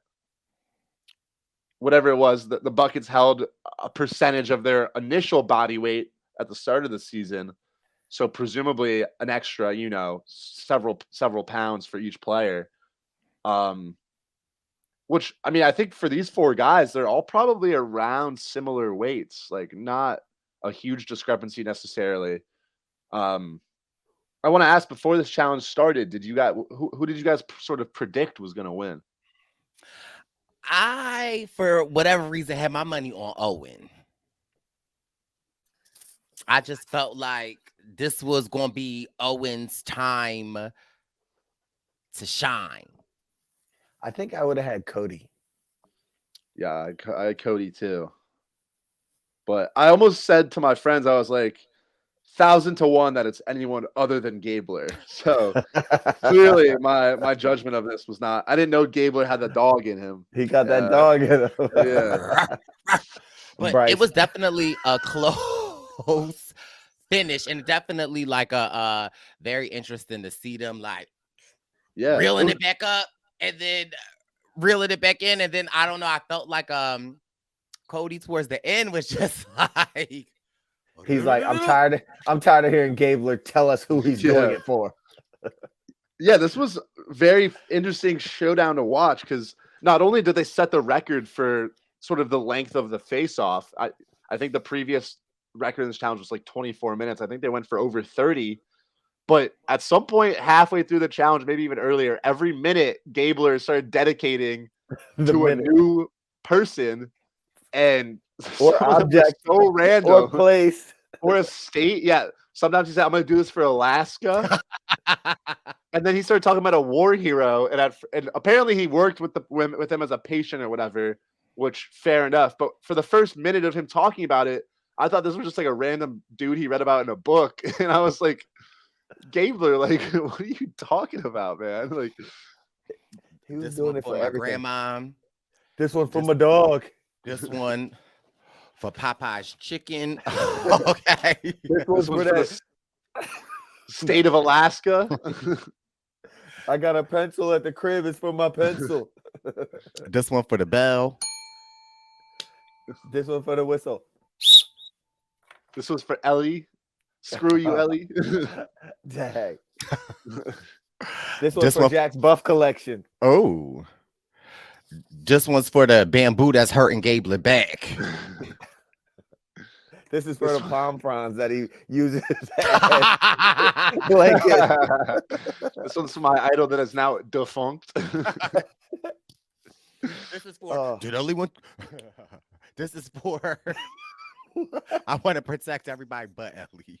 Whatever it was, the buckets held a percentage of their initial body weight at the start of the season. So presumably an extra, several pounds for each player. Which, I mean, I think for these four guys, they're all probably around similar weights, like not a huge discrepancy necessarily. I want to ask, before this challenge started, who did you guys sort of predict was going to win? I, for whatever reason, had my money on Owen. I just felt like this was going to be Owen's time to shine. I think I would have had Cody. Yeah, I had Cody too. But I almost said to my friends, I was like, 1,000 to 1 that it's anyone other than Gabler. So clearly my judgment of this was not. I didn't know Gabler had the dog in him. He got that dog in him. Yeah. But Brice. it was definitely a close finish, and definitely like a very interesting to see them like reeling it back up and then reeling it back in, and then I don't know. I felt like Cody towards the end was just like he's like, I'm tired of hearing Gabler tell us who he's doing it for. Yeah, this was very interesting showdown to watch because not only did they set the record for sort of the length of the face-off, I think the previous record in this challenge was like 24 minutes. I think they went for over 30. But at some point halfway through the challenge, maybe even earlier, every minute Gabler started dedicating to a new person and or object, so random, or place, or a state. Yeah, sometimes he said, "I'm going to do this for Alaska," and then he started talking about a war hero, and apparently he worked with him as a patient or whatever. Which fair enough. But for the first minute of him talking about it, I thought this was just like a random dude he read about in a book, and I was like, Gabler, like, what are you talking about, man? Like, he was doing it for my everything. grandma. This one for my dog. This one for Popeye's chicken. Okay. This one's for the state of Alaska. I got a pencil at the crib. It's for my pencil. This one for the bell. This one for the whistle. This was for Ellie. Screw you, Ellie. Dang. This one's for Jack's buff collection. Oh. This one's for the bamboo that's hurting Gabler back. This is for the palm fronds that he uses as blanket. This one's for my idol that is now defunct. This is for did Ellie want this is for I want to protect everybody but Ellie.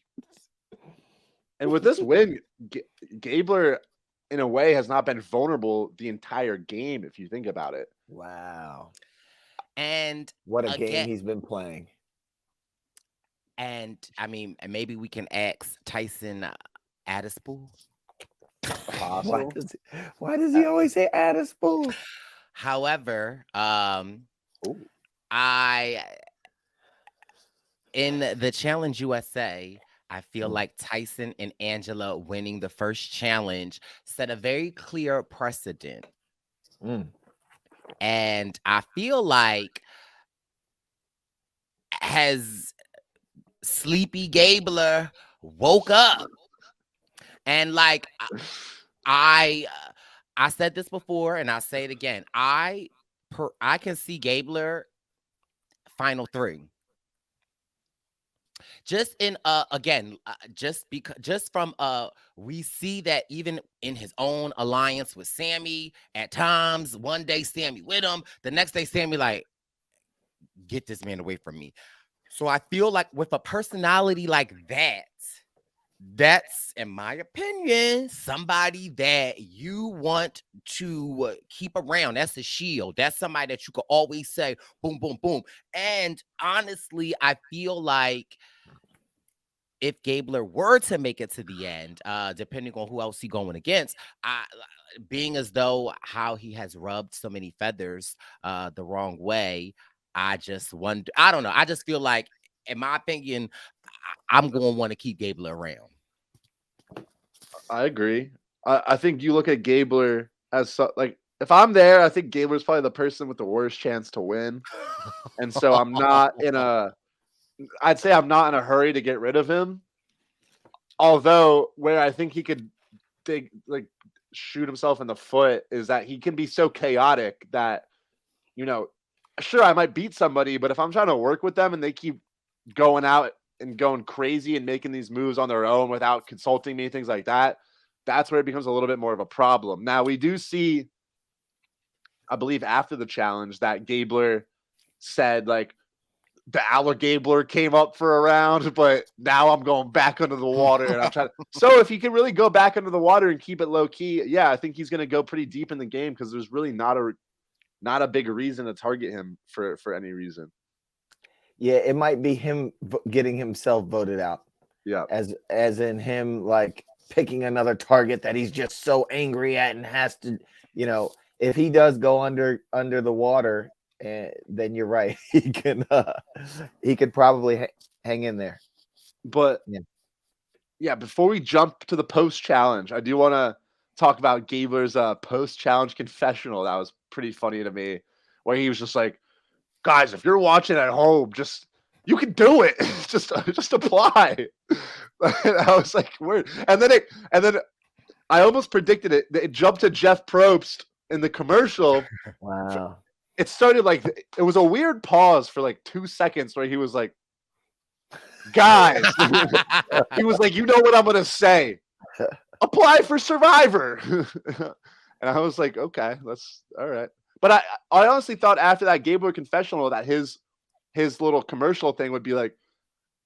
And with this win, Gabler in a way has not been vulnerable the entire game if you think about it. Wow. And what a game he's been playing. And I mean, maybe we can ask Tyson Adespool. Why does he always say Adespool? However, I in the Challenge USA, I feel like Tyson and Angela winning the first challenge set a very clear precedent. And I feel like has Sleepy Gabler woke up and like I said this before and I'll say it again. I can see Gabler final 3. Just in again, just from we see that even in his own alliance with Sammy, at times one day Sammy with him, the next day Sammy like, get this man away from me. So I feel like with a personality like that, that's, in my opinion, somebody that you want to keep around. That's a shield. That's somebody that you could always say, boom, boom, boom. And honestly, I feel like if Gabler were to make it to the end, depending on who else he going against, being as though how he has rubbed so many feathers the wrong way, I just wonder. I don't know. I just feel like, in my opinion, I'm going to want to keep Gabler around. I agree. I think you look at Gabler as like, if I'm there, I think Gabler's probably the person with the worst chance to win, and so I'm not in a. I'd say I'm not in a hurry to get rid of him. Although, where I think he could shoot himself in the foot is that he can be so chaotic that, sure, I might beat somebody, but if I'm trying to work with them and they keep going out and going crazy and making these moves on their own without consulting me, things like that, that's where it becomes a little bit more of a problem. Now, we do see, I believe after the challenge, that Gabler said, like, the alligator came up for a round, but now I'm going back under the water and I'm trying to. So if he can really go back under the water and keep it low key, yeah, I think he's going to go pretty deep in the game because there's really not a big reason to target him for any reason. Yeah, it might be him getting himself voted out. Yeah, as in him like picking another target that he's just so angry at and has to, if he does go under the water. And then you're right. He could probably hang in there. But yeah, before we jump to the post challenge, I do want to talk about Gabler's post challenge confessional. That was pretty funny to me, where he was just like, "Guys, if you're watching at home, you can do it. just apply." And I was like, "Word." And then I almost predicted it. It jumped to Jeff Probst in the commercial. Wow. It started like, it was a weird pause for like 2 seconds where he was like, "Guys," he was like, "You know what I'm going to say. Apply for Survivor." And I was like, okay, that's all right. But I honestly thought after that Gabler confessional that his little commercial thing would be like,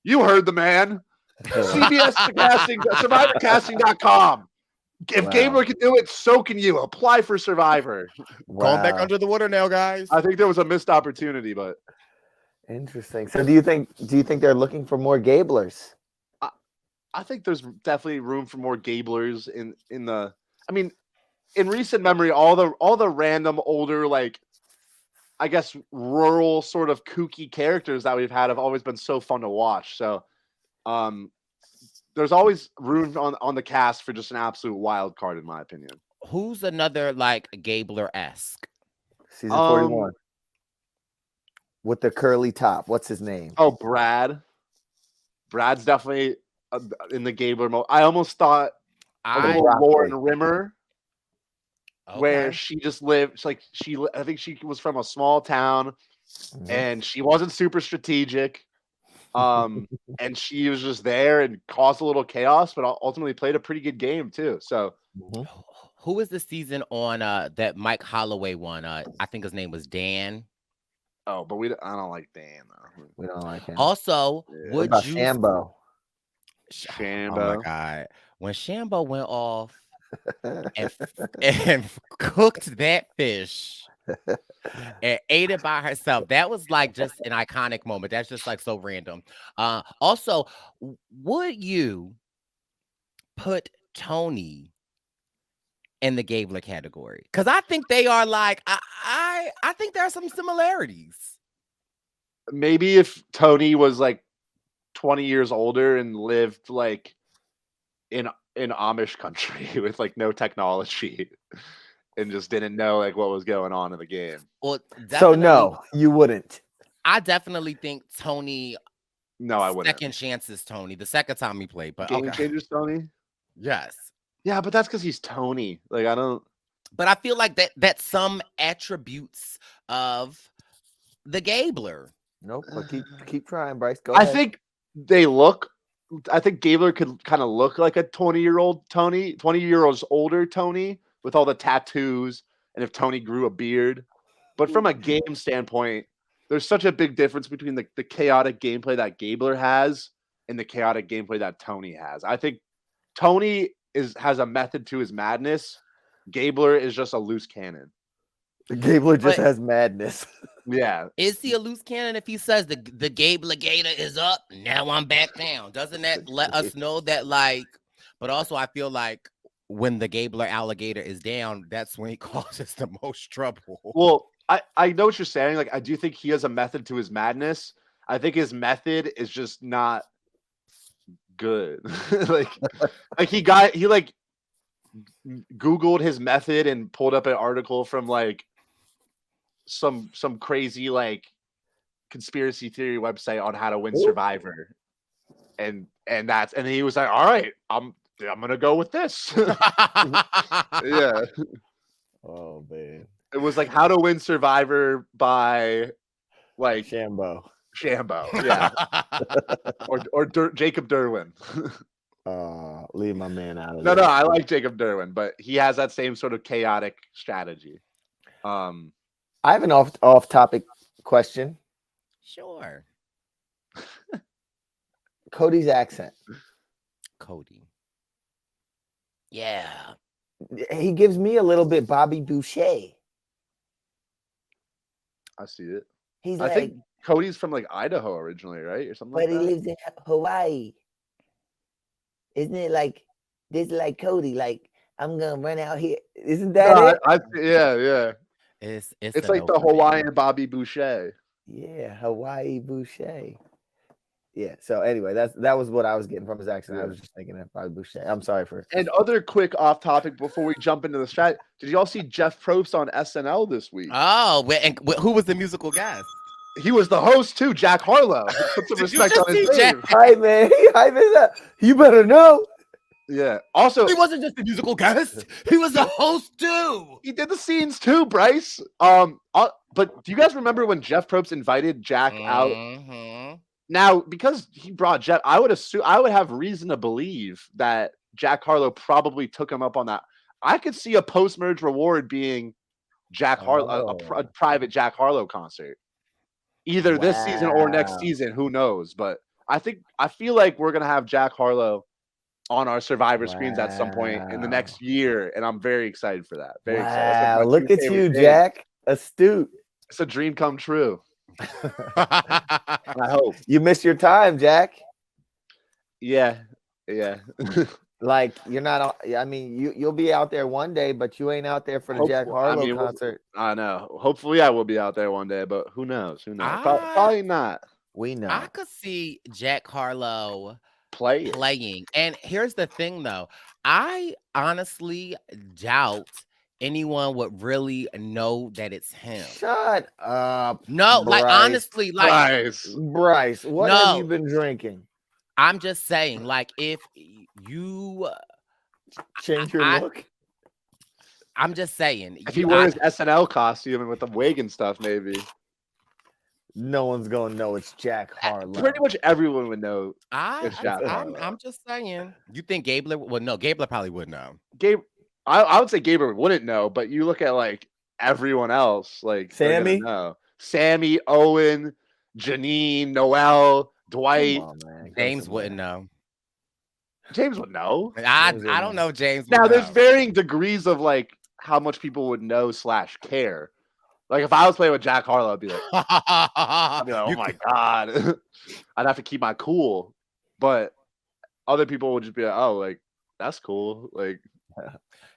"You heard the man. CBS casting, SurvivorCasting.com. If Gabler can do it, so can you. Apply for Survivor." Going back under the water now, guys. I think there was a missed opportunity, but interesting. So do you think they're looking for more Gablers? I think there's definitely room for more Gablers in the. I mean, in recent memory, all the random older, like, I guess, rural sort of kooky characters that we've had have always been so fun to watch. So, there's always room on the cast for just an absolute wild card, in my opinion. Who's another like Gabler-esque? Season 41. With the curly top. What's his name? Oh, Brad. Brad's definitely in the Gabler mode. I almost thought Lauren Rimmer, where she just lived. Like I think she was from a small town, and she wasn't super strategic. And she was just there and caused a little chaos, but ultimately played a pretty good game too. So, who is the season on that Mike Holloway one? I think his name was Dan. Oh, but I don't like Dan though. We don't like him. Also, what about Shambo? Oh my God! When Shambo went off and cooked that fish and ate it by herself, that was like just an iconic moment. That's just like so random. Also, would you put Tony in the Gabler category? Because I think they are like, I think there are some similarities. Maybe if Tony was like 20 years older and lived like in Amish country with like no technology and just didn't know like what was going on in the game. Well, So no, you wouldn't. I definitely think Tony. No, I wouldn't. Second chances, Tony. The second time he played, but Game changers, Tony. Yes. Yeah, but that's because he's Tony. Like I don't. But I feel like that's some attributes of the Gabler. Nope. But keep trying, Brice. Go ahead. I think they look. I think Gabler could kind of look like a 20-year-old Tony, 20 years older Tony with all the tattoos, and if Tony grew a beard. But from a game standpoint, there's such a big difference between the chaotic gameplay that Gabler has and the chaotic gameplay that Tony has. I think Tony has a method to his madness. Gabler is just a loose cannon. Gabler just has madness. Yeah. Is he a loose cannon if he says the Gabler Gator is up? Now I'm back down. Doesn't that let us know that like? But also, I feel like when the Gabler alligator is down, that's when he causes the most trouble. Well, I know what you're saying. Like, I do think he has a method to his madness. I think his method is just not good. like he Googled his method and pulled up an article from like some crazy like conspiracy theory website on how to win Survivor, and he was like, all right, I'm gonna go with this. Yeah. Oh man. It was like how to win Survivor by like Shambo. Yeah. or Jacob Derwin. Leave my man out of No, there. I like Jacob Derwin, but he has that same sort of chaotic strategy. I have an off-topic question. Sure. Cody's accent. Cody. Yeah. He gives me a little bit Bobby Boucher. I see it. He's I think Cody's from like Idaho originally, right? Or something like that. But he lives in Hawaii. Isn't it like this? Like Cody, like I'm gonna run out here. Isn't that it? Yeah. It's like the Hawaiian Bobby Boucher. Yeah, Hawaii Boucher. Yeah. So anyway, that was what I was getting from his accent. I was just thinking of Bobby Boucher. I'm sorry for. And other quick off topic before we jump into the strat. Did y'all see Jeff Probst on SNL this week? Oh, and who was the musical guest? He was the host too, Jack Harlow. Put some respect on his name. Hi man, you better know. Yeah. Also, he wasn't just a musical guest; he was a host too. He did the scenes too, Brice. But do you guys remember when Jeff Probst invited Jack out? Now, because he brought Jeff, I would have reason to believe that Jack Harlow probably took him up on that. I could see a post-merge reward being Jack Harlow, a private Jack Harlow concert. Either this season or next season, who knows? But I feel like we're gonna have Jack Harlow on our Survivor screens at some point in the next year, and I'm very excited for that. Very excited. Like look at you, Jack. Astute. It's a dream come true. I hope. You missed your time, Jack. Yeah. Like you're not. I mean, you'll be out there one day, but you ain't out there for the Jack Harlow concert. I know. Hopefully, I will be out there one day, but who knows? Probably not. We know. I could see Jack Harlow playing. And here's the thing, though. I honestly doubt anyone would really know that it's him. Shut up. No, Brice. like honestly, like Brice, what have you been drinking? I'm just saying, like, if you change your look. I'm just saying. If he wears SNL costume and with the wig and stuff, maybe. No one's gonna know it's Jack Harlow. Pretty much everyone would know it's Jack Harlow. I'm just saying. You think Gabler? Well, no, Gabler probably would know. I would say Gabler wouldn't know, but you look at like everyone else, like Sammy, Sammy, Owen, Janine, Noel, Dwight. James wouldn't know. James would know. I don't know James. Now there's varying degrees of like how much people would know / care. Like if I was playing with Jack Harlow, I'd be like, oh my God. I'd have to keep my cool. But other people would just be like, oh, like that's cool. Like,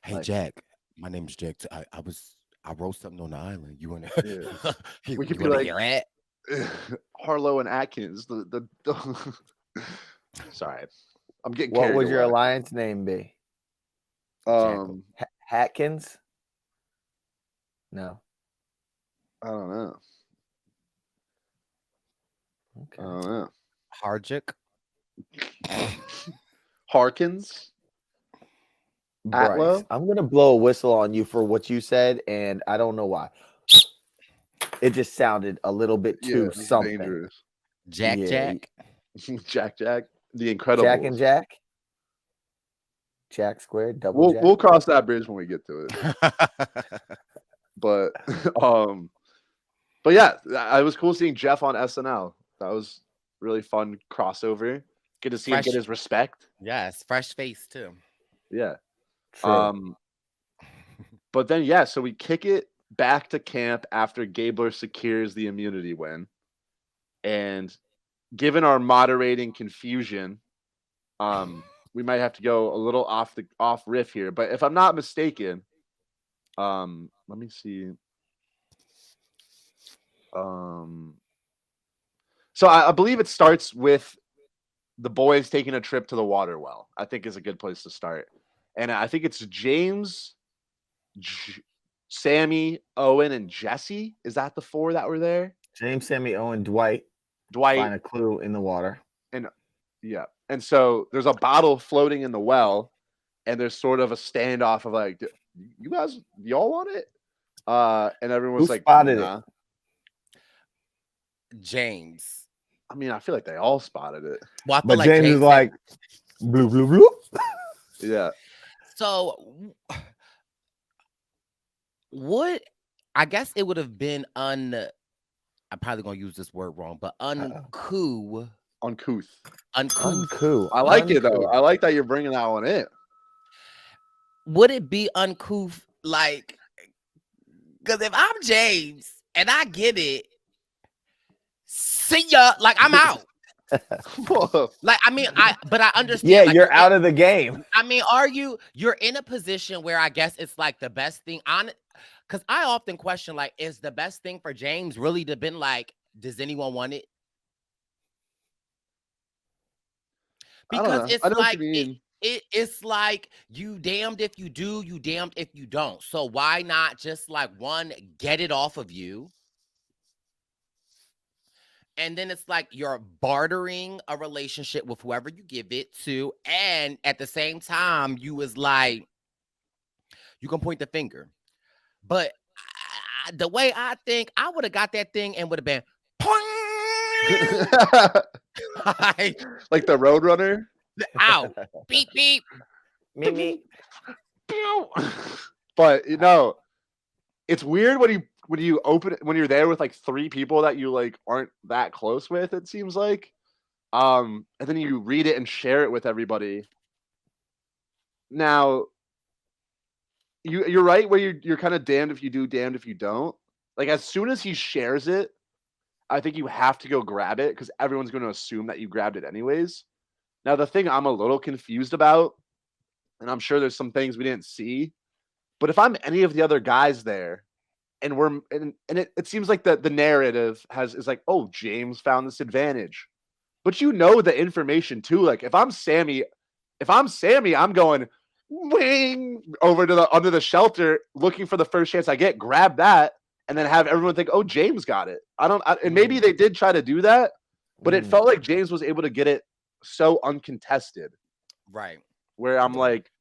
hey Jack, my name's Jack. I wrote something on the island. You wanna we could be like Harlow and Atkins, the Sorry, I'm getting. What carried would your away. alliance name be? Hatkins? No. I don't know. Okay. I don't know. Harjic. Harkins. Brice, Atlow? I'm gonna blow a whistle on you for what you said, and I don't know why. It just sounded a little bit too it's something. dangerous. Jack. Jack. The Incredibles. Jack and Jack. Jack squared, double Jack. We'll cross that bridge when we get to it. But yeah, it was cool seeing Jeff on SNL. That was really fun crossover. Get to see him get his respect. Yes, fresh face too. Yeah. True. But then so we kick it back to camp after Gabler secures the immunity win. And given our moderating confusion, we might have to go a little off riff here. But if I'm not mistaken, let me see. So I believe it starts with the boys taking a trip to the water well. I think is a good place to start. And I think it's James, Sammy, Owen, and Jesse. Is that the four that were there? James, Sammy, Owen, Dwight find a clue in the water. And so there's a bottle floating in the well, and there's sort of a standoff of like, y'all want it? And everyone was Who like, spotted nah. it? James. I mean, I feel like they all spotted it. Well, but James is like, blue, blue, blue. Yeah. So, I guess it would have been I'm probably gonna use this word wrong, but uncouth. I like it though. I like that you're bringing that one in. Would it be uncouth? Like, because if I'm James and I get it, see ya. Like, I'm out. Like, I mean, but I understand. Yeah, like, you're out of the game. I mean, you're in a position where I guess it's like the best thing on it. Because I often question, like, is the best thing for James really to been like, does anyone want it? Because it's like it's like you damned if you do, you damned if you don't. So why not just like get it off of you? And then it's like you're bartering a relationship with whoever you give it to. And at the same time, you was like, you can point the finger. But the way I think, I would have got that thing and would have been, like the Roadrunner? Ow. Beep, beep. Me. But, it's weird when you open it, when you're there with like three people that you like aren't that close with, it seems like. And then you read it and share it with everybody. Now, you're right where you're kind of damned if you do, damned if you don't. Like as soon as he shares it, I think you have to go grab it because everyone's going to assume that you grabbed it anyways. Now, the thing I'm a little confused about, and I'm sure there's some things we didn't see, but if I'm any of the other guys there, and it seems like the narrative is like, oh, James found this advantage, but the information too. Like if I'm Sammy, I'm going wing over to under the shelter looking for the first chance I get, grab that, and then have everyone think, oh, James got it. And maybe they did try to do that, but it felt like James was able to get it so uncontested. Right. Where I'm like,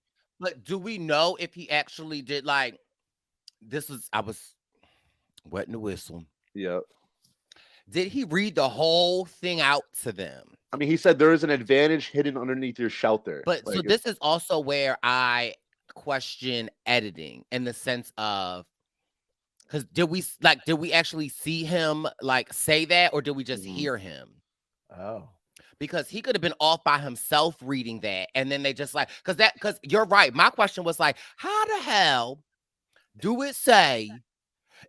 but do we know if he actually did like I was wetting the whistle. Yep. Did he read the whole thing out to them? I mean, he said there is an advantage hidden underneath your shelter. But so this is also where I question editing in the sense of, because did we actually see him like say that, or did we just hear him? Oh. Because he could have been off by himself reading that, and then they just like, because you're right. My question was like, how the hell do it say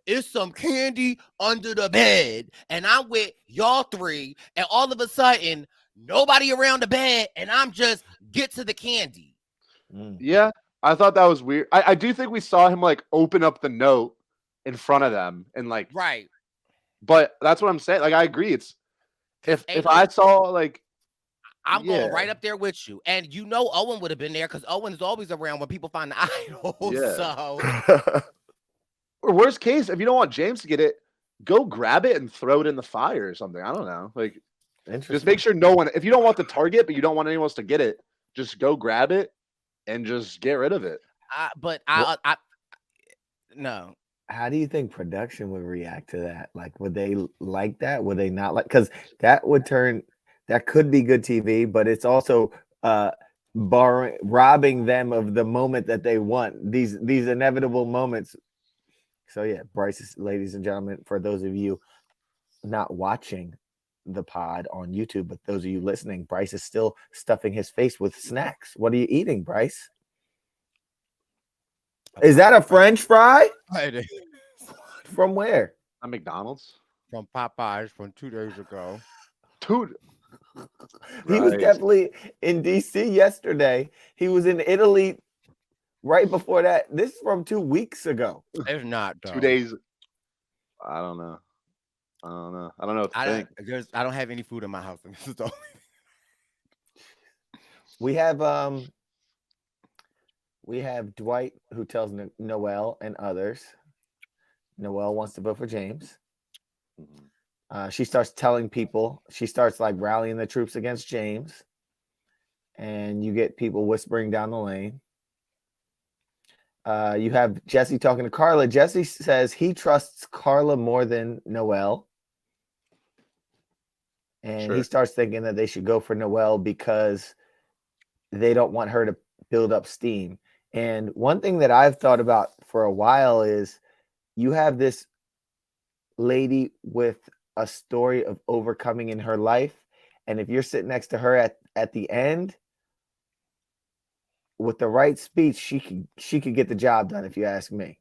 it's some candy under the bed, and I'm with y'all three, and all of a sudden nobody around the bed, and I'm just get to the candy? Yeah, I thought that was weird. I do think we saw him like open up the note in front of them and like right. But that's what I'm saying. Like I agree. It's if I saw like I'm going Yeah. right up there with you. And Owen would have been there because Owen is always around when people find the idol. Yeah. So Or worst case, if you don't want James to get it, go grab it and throw it in the fire or something. I don't know. Like, just make sure no one. If you don't want the target, but you don't want anyone else to get it, just go grab it and just get rid of it. No. How do you think production would react to that? Like, would they like that? Would they not like? Because that could be good TV, but it's also robbing them of the moment that they want. These inevitable moments. So yeah, Brice, ladies and gentlemen, for those of you not watching the pod on YouTube, but those of you listening, Brice is still stuffing his face with snacks. What are you eating, Brice? Is that a French fry? From where? At McDonald's. From Popeyes from 2 days ago. Dude. He was definitely in DC yesterday. He was in Italy right before that. This is from 2 weeks ago. It's not, though. 2 days. I don't know. I don't know what to think. I don't have any food in my house. This is the only... We have Dwight who tells Noelle and others. Noelle wants to vote for James. She starts telling people. She starts like rallying the troops against James. And you get people whispering down the lane. You have Jesse talking to Carla. Jesse says he trusts Carla more than Noelle. And he starts thinking that they should go for Noelle because they don't want her to build up steam. And one thing that I've thought about for a while is you have this lady with a story of overcoming in her life. And if you're sitting next to her at the end, with the right speech, she could get the job done, if you ask me.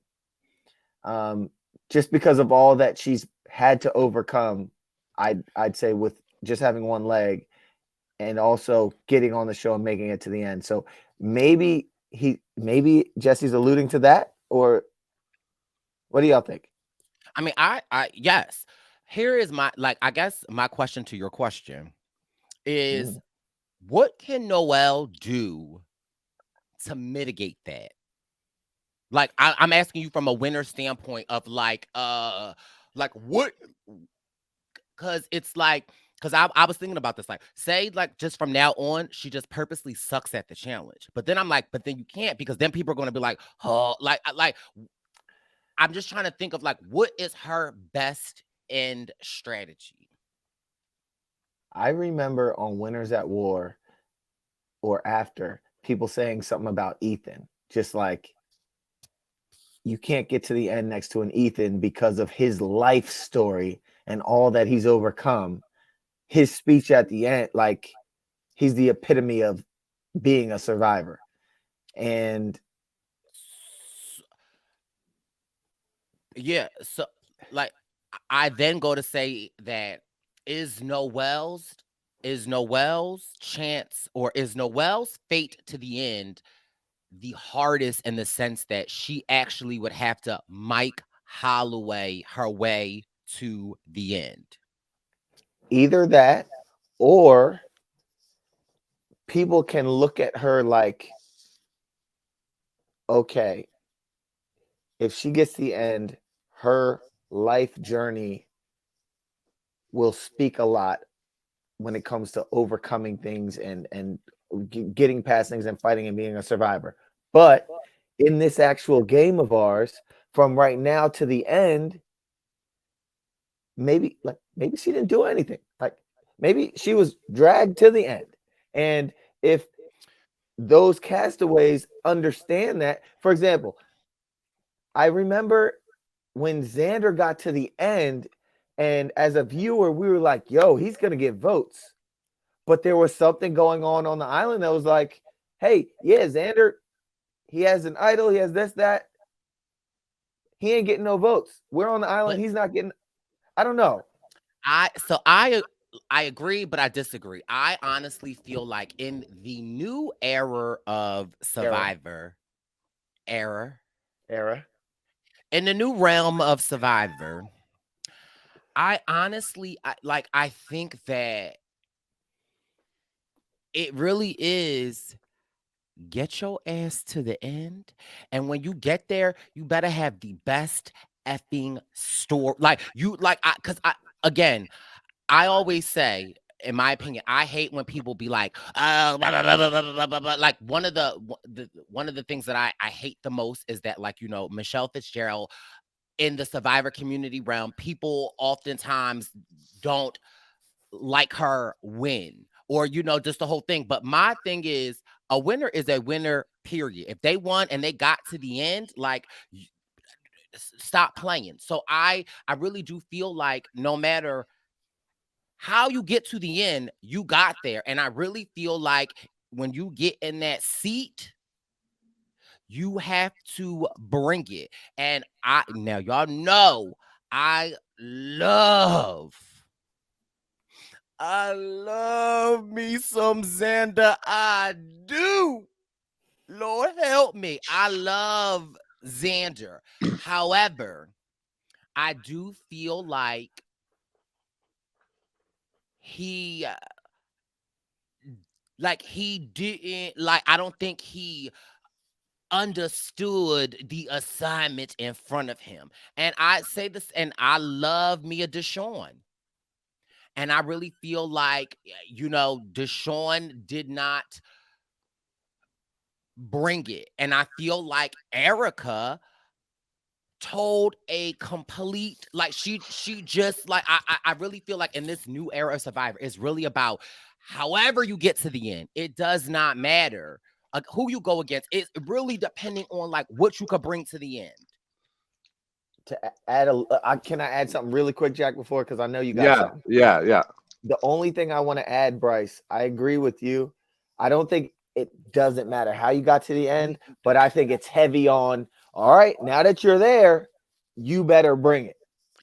Just because of all that she's had to overcome, I'd say with just having one leg and also getting on the show and making it to the end. So maybe Jesse's alluding to that, or what do y'all think? I mean, yes. Here is I guess my question to your question is, what can Noelle do to mitigate that? Like, I'm asking you from a winner standpoint of like what? Because it's like, because I was thinking about this, like, say, like, just from now on, she just purposely sucks at the challenge. But then I'm like, but then you can't, because then people are going to be like, oh, like, I'm just trying to think of like, what is her best end strategy? I remember on Winners at War or after, people saying something about Ethan, just like, you can't get to the end next to an Ethan because of his life story and all that he's overcome. His speech at the end, like, he's the epitome of being a survivor. And yeah, so like, I then go to say that is Noelle's chance, or is Noelle's fate to the end the hardest, in the sense that she actually would have to Mike Holloway her way to the end? Either that, or people can look at her like, okay, if she gets the end, her life journey will speak a lot when it comes to overcoming things and getting past things and fighting and being a survivor. But in this actual game of ours, from right now to the end, maybe she didn't do anything. Like, maybe she was dragged to the end. And if those castaways understand that, for example, I remember when Xander got to the end, and as a viewer, we were like, yo, he's going to get votes. But there was something going on the island that was like, hey, yeah, Xander, he has an idol. He has this, that. He ain't getting no votes. We're on the island. He's not getting, I don't know. I agree, but I disagree. I honestly feel like in the new era of Survivor, in the new realm of Survivor, I honestly, I think that it really is. Get your ass to the end, and when you get there, you better have the best effing story. Like you, like because again, I always say, in my opinion, I hate when people be like, oh, blah, blah, blah, blah, blah, blah, blah, blah. Like one of the things that I hate the most is that, like, Michelle Fitzgerald in the Survivor community realm, people oftentimes don't like her win, or just the whole thing. But my thing is, a winner is a winner, period. If they won and they got to the end, like, stop playing. So I really do feel like no matter how you get to the end, you got there. And I really feel like when you get in that seat, you have to bring it. And now y'all know I love me some Xander. I do. Lord help me. I love Xander. However, I do feel like he didn't, like, I don't think he understood the assignment in front of him. And I say this, and I love me a Deshaun. And I really feel like, Deshaun did not bring it. And I feel like Erica told a complete, like, she just, like, I really feel like in this new era of Survivor, it's really about however you get to the end. It does not matter who you go against. It's really depending on, like, what you could bring to the end. To add can I add something really quick, Jack, before, because I know you got something. Yeah. The only thing I want to add, Brice, I agree with you. I don't think it doesn't matter how you got to the end, but I think it's heavy on, all right, now that you're there, you better bring it.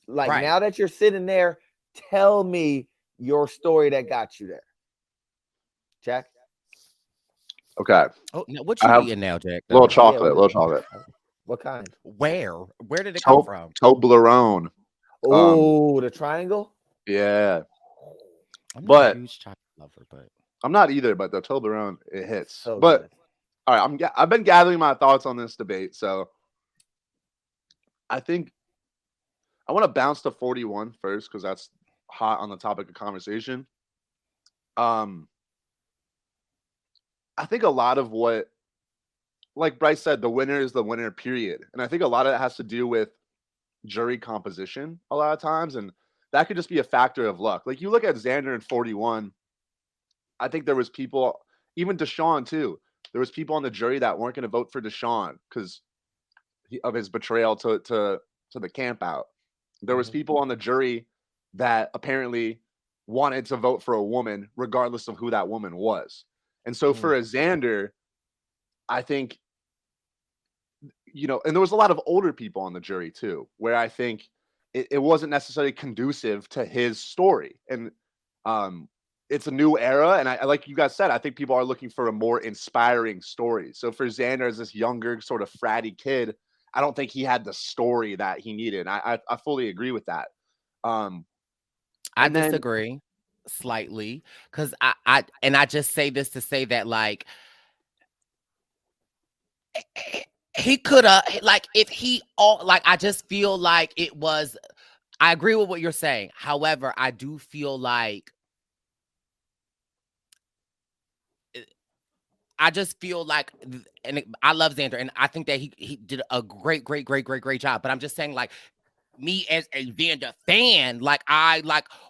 Like, Right. Now that you're sitting there, tell me your story that got you there. Jack? Okay. Oh, now what you eating now, Jack? Little chocolate. What kind? Where did it come from? Toblerone. Oh, the triangle? Yeah. I'm not a huge chocolate lover, but I'm not either, but the Toblerone, it hits. So but good. All right, I've been gathering my thoughts on this debate, so I think I want to bounce to 41 first because that's hot on the topic of conversation. I think a lot of what, like Brice said, the winner is the winner, period. And I think a lot of it has to do with jury composition a lot of times, and that could just be a factor of luck. Like, you look at Xander in 41, I think there was people, even Deshaun too. There was people on the jury that weren't going to vote for Deshaun because of his betrayal to the camp out. There was people on the jury that apparently wanted to vote for a woman regardless of who that woman was. And so for a Xander, I think, and there was a lot of older people on the jury too, where I think it wasn't necessarily conducive to his story. And it's a new era. And I like you guys said, I think people are looking for a more inspiring story. So for Xander, as this younger sort of fratty kid, I don't think he had the story that he needed. I fully agree with that. I disagree slightly, because I just say this to say that, like, he could have, like, if he like, I just feel like it was, I agree with what you're saying. However, I do feel like I just feel like, and I love Xander, and I think that he did a great job. But I'm just saying, like, me as a Xander fan, like, I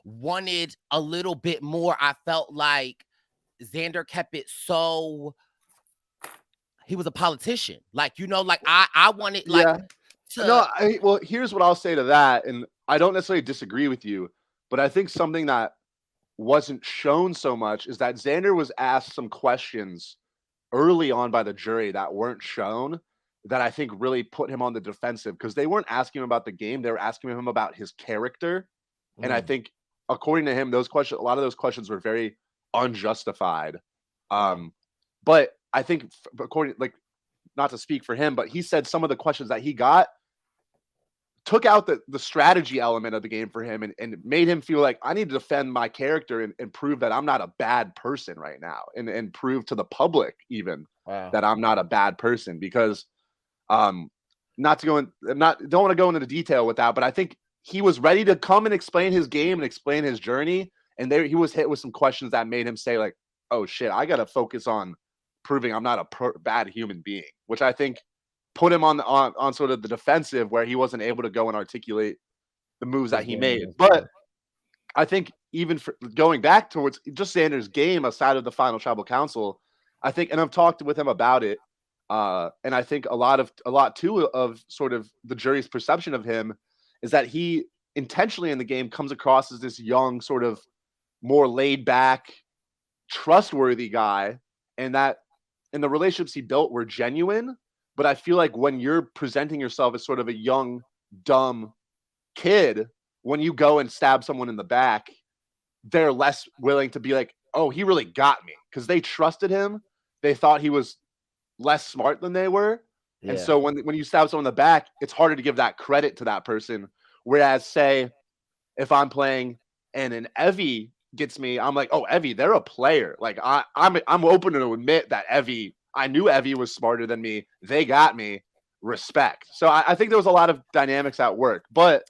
wanted a little bit more. I felt like Xander kept it so, he was a politician, like, like, I wanted, like, well, here's what I'll say to that, and I don't necessarily disagree with you, but I think something that wasn't shown so much is that Xander was asked some questions early on by the jury that weren't shown, that I think really put him on the defensive, because they weren't asking him about the game, they were asking him about his character. And I think, according to him, a lot of those questions were very unjustified. But I think, according, like, not to speak for him, but he said some of the questions that he got took out the strategy element of the game for him and made him feel like I need to defend my character and prove that I'm not a bad person right now and prove to the public even that I'm not a bad person because not to go in, don't want to go into the detail with that, but I think he was ready to come and explain his game and explain his journey. And there he was hit with some questions that made him say like, oh shit, I got to focus on proving I'm not a bad human being, which I think put him on sort of the defensive where he wasn't able to go and articulate the moves that he made. But I think even for going back towards just Xander's game aside of the final tribal council, I think, and I've talked with him about it, and I think a lot too of sort of the jury's perception of him is that he intentionally in the game comes across as this young, sort of more laid back, trustworthy guy, and that and the relationships he built were genuine. But I feel like when you're presenting yourself as sort of a young, dumb kid, when you go and stab someone in the back, they're less willing to be like, oh, he really got me, because they trusted him. They thought he was less smart than they were. Yeah. And so when you stab someone in the back, it's harder to give that credit to that person. Whereas, say, if I'm playing and an Evie gets me, I'm like, oh, Evie, they're a player. Like I'm open to admit that I knew Evie was smarter than me. They got me. Respect. So I think there was a lot of dynamics at work. But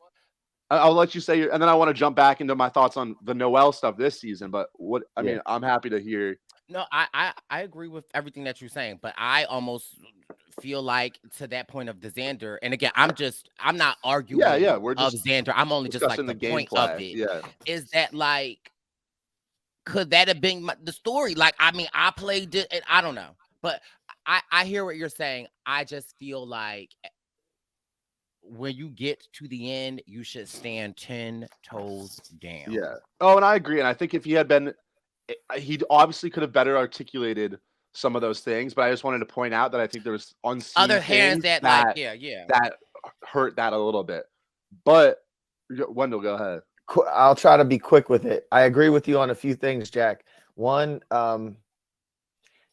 I'll let you say, and then I want to jump back into my thoughts on the Noel stuff this season. But I mean, I'm happy to hear. No, I agree with everything that you're saying, but I almost feel like to that point of the Xander, and again, I'm not arguing we're just of Xander. I'm only just like the point of it. Yeah. Is that like, could that have been the story? Like, I mean, I played it, and I don't know, but I hear what you're saying. I just feel like when you get to the end, you should stand 10 toes down. Yeah. Oh, and I agree. And I think if he had been, he obviously could have better articulated some of those things. But I just wanted to point out that I think there was unseen other hands that like, that hurt that a little bit. But Wendell, go ahead. I'll try to be quick with it. I agree with you on a few things, Jack. One,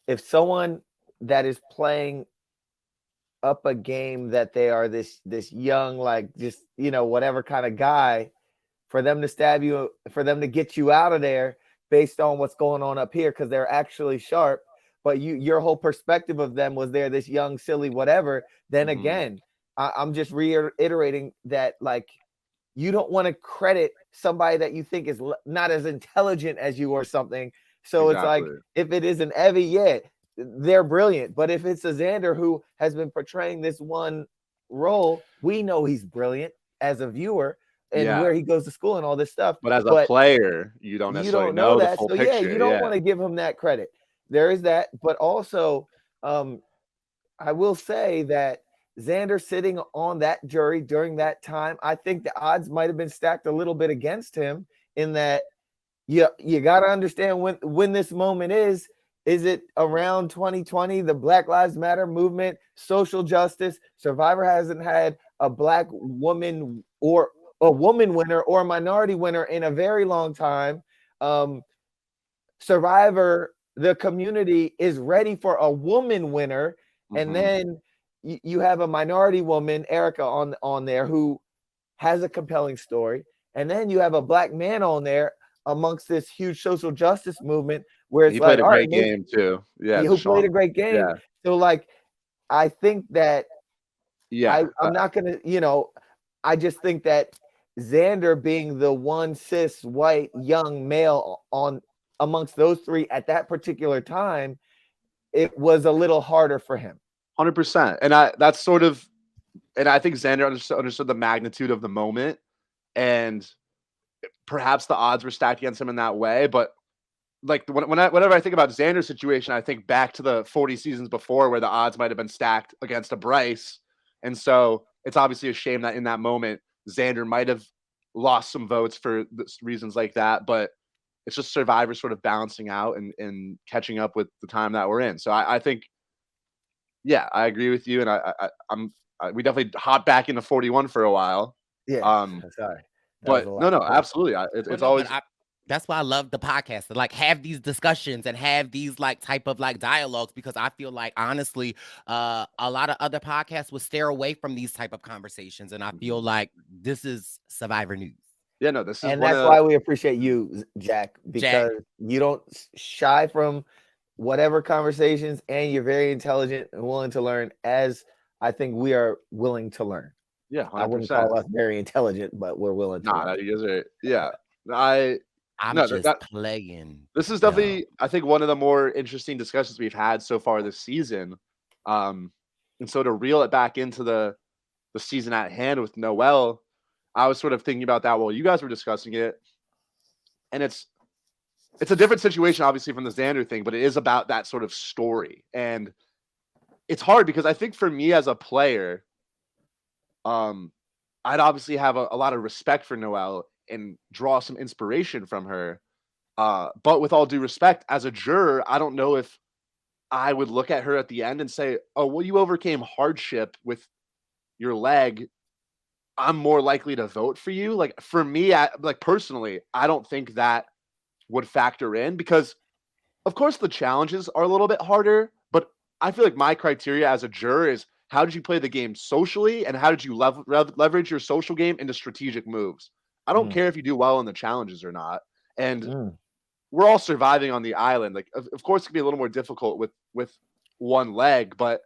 if someone that is playing up a game that they are this young, like just, whatever kind of guy, for them to stab you, for them to get you out of there based on what's going on up here, because they're actually sharp, but your whole perspective of them was they're this young, silly, whatever. Then again, I'm just reiterating that, like, you don't want to credit somebody that you think is not as intelligent as you or something. So It's like, if it is an Evie, they're brilliant. But if it's a Xander who has been portraying this one role, we know he's brilliant as a viewer and where he goes to school and all this stuff. But as a player, you don't necessarily know that. The full picture. You don't want to give him that credit. There is that. But also, I will say that Xander sitting on that jury during that time, I think the odds might have been stacked a little bit against him in that you got to understand when this moment is. Is it around 2020, the Black Lives Matter movement, social justice? Survivor hasn't had a black woman or a woman winner or a minority winner in a very long time. Survivor, the community is ready for a woman winner. And then you have a minority woman, Erica, on there who has a compelling story. And then you have a black man on there amongst this huge social justice movement where it's he played a great game too. Yeah, he played a great game. Yeah. So like, I think that I'm not gonna, I just think that Xander being the one cis white young male on amongst those three at that particular time, it was a little harder for him. 100%. And I think Xander understood the magnitude of the moment, and perhaps the odds were stacked against him in that way. But like whenever I think about Xander's situation, I think back to the 40 seasons before where the odds might have been stacked against a Brice. And so it's obviously a shame that in that moment, Xander might have lost some votes for reasons like that. But it's just Survivor sort of balancing out and catching up with the time that we're in. So I think, I agree with you. And we definitely hopped back into 41 for a while. Yeah. Sorry. But no, absolutely. It's always. That's why I love the podcast, to like have these discussions and have these like type of like dialogues, because I feel like honestly, a lot of other podcasts would steer away from these type of conversations, and I feel like this is Survivor News. Yeah, no, this is And one that's of why we appreciate you, Jack, because you don't shy from whatever conversations, and you're very intelligent and willing to learn, as I think we are willing to learn. Yeah, 100%. I wouldn't call us very intelligent, but we're willing to learn. You guys are, yeah. I'm No, just playing. This is definitely, I think, one of the more interesting discussions we've had so far this season. And so to reel it back into the season at hand with Noelle, I was sort of thinking about that while you guys were discussing it. And it's a different situation, obviously, from the Xander thing, but it is about that sort of story. And it's hard because I think for me as a player, I'd obviously have a lot of respect for Noelle and draw some inspiration from her. But with all due respect, as a juror, I don't know if I would look at her at the end and say, oh, well, you overcame hardship with your leg. I'm more likely to vote for you. Like, for me, like personally, I don't think that would factor in, because of course the challenges are a little bit harder, but I feel like my criteria as a juror is, how did you play the game socially, and how did you leverage your social game into strategic moves? I don't care if you do well in the challenges or not. And we're all surviving on the island. Like, of course, it can be a little more difficult with one leg, but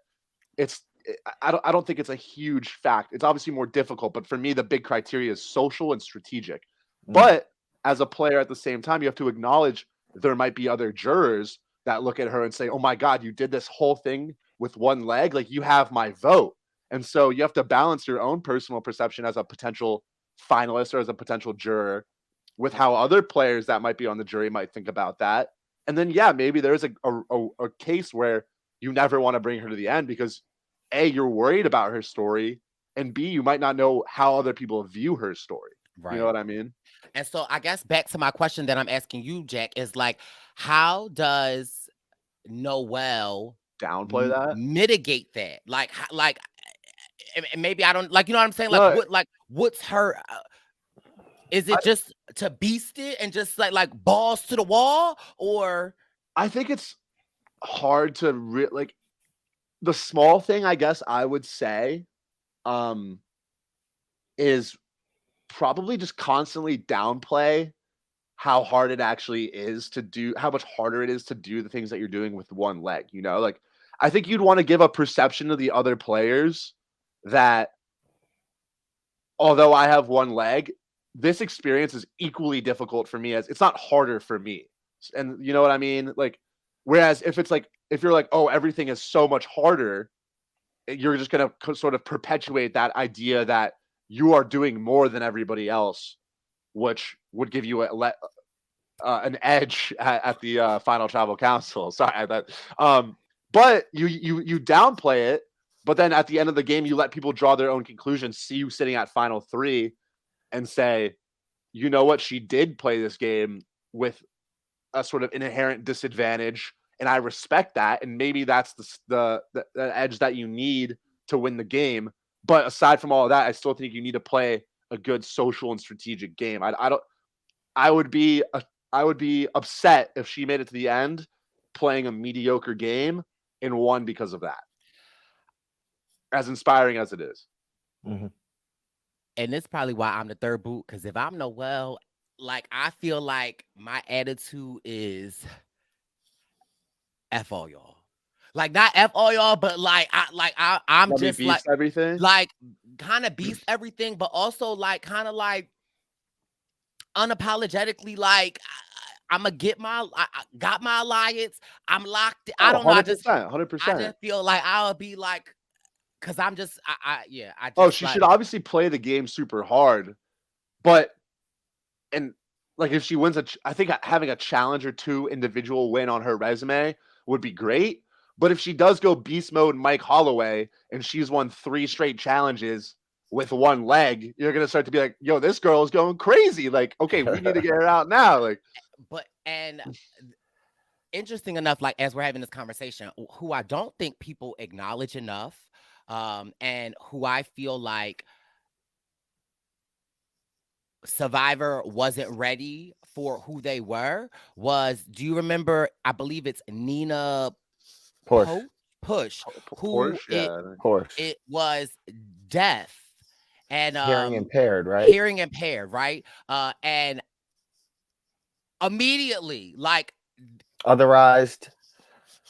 I don't think it's a huge fact. It's obviously more difficult, but for me, the big criteria is social and strategic. But as a player, at the same time, you have to acknowledge there might be other jurors that look at her and say, oh my God, you did this whole thing with one leg. Like, you have my vote. And so you have to balance your own personal perception as a potential finalist or as a potential juror with how other players that might be on the jury might think about that. And then, yeah, maybe there's a case where you never want to bring her to the end because A, you're worried about her story, and B, you might not know how other people view her story. Right. You know what I mean? And so I guess back to my question that I'm asking you, Jack, is like, how does Noelle downplay that? Mitigate that? Like, maybe I don't, like, you know what I'm saying? Like, no. What's her... is it just to beast it and just like balls to the wall? Or I think it's hard to like the small thing, I guess I would say, is probably just constantly downplay how hard it actually is to do, how much harder it is to do the things that you're doing with one leg. You know, like, I think you'd want to give a perception to the other players that although I have one leg, this experience is equally difficult for me, as it's not harder for me. And you know what I mean? Like, whereas if it's like, if you're like, oh, everything is so much harder, you're just going to sort of perpetuate that idea that you are doing more than everybody else, which would give you an edge at the final tribal council. Sorry, that. But you downplay it, but then at the end of the game, you let people draw their own conclusions, see you sitting at final 3, and say, you know what, she did play this game with a sort of inherent disadvantage, and I respect that, and maybe that's the edge that you need to win the game. But aside from all of that, I still think you need to play a good social and strategic game. I would be upset if she made it to the end playing a mediocre game and won because of that. As inspiring as it is. Mm-hmm. And it's probably why I'm the third boot, because if I'm Noelle, like, I feel like my attitude is F all y'all. Like, not F all y'all, but I'm just like everything. Like, kind of beast everything, but also like kind of like unapologetically, like, I'm gonna get I got my alliance. I'm locked. I don't know. 100%. I just feel like I'll be like, because I'm just, she should obviously play the game super hard, and like, if she wins I think having a challenge or 2 individual win on her resume would be great. But if she does go beast mode Mike Holloway and she's won 3 straight challenges with one leg, you're gonna start to be like, yo, this girl is going crazy. Like, okay, we need to get her out now. Like, and interesting enough, like, as we're having this conversation, who I don't think people acknowledge enough, and who I feel like Survivor wasn't ready for who they were was, do you remember, I believe it's Nina Push. Push, who Porsche, yeah. Porsche. it was deaf and Hearing impaired, right? hearing impaired, right? And immediately, like, Otherized.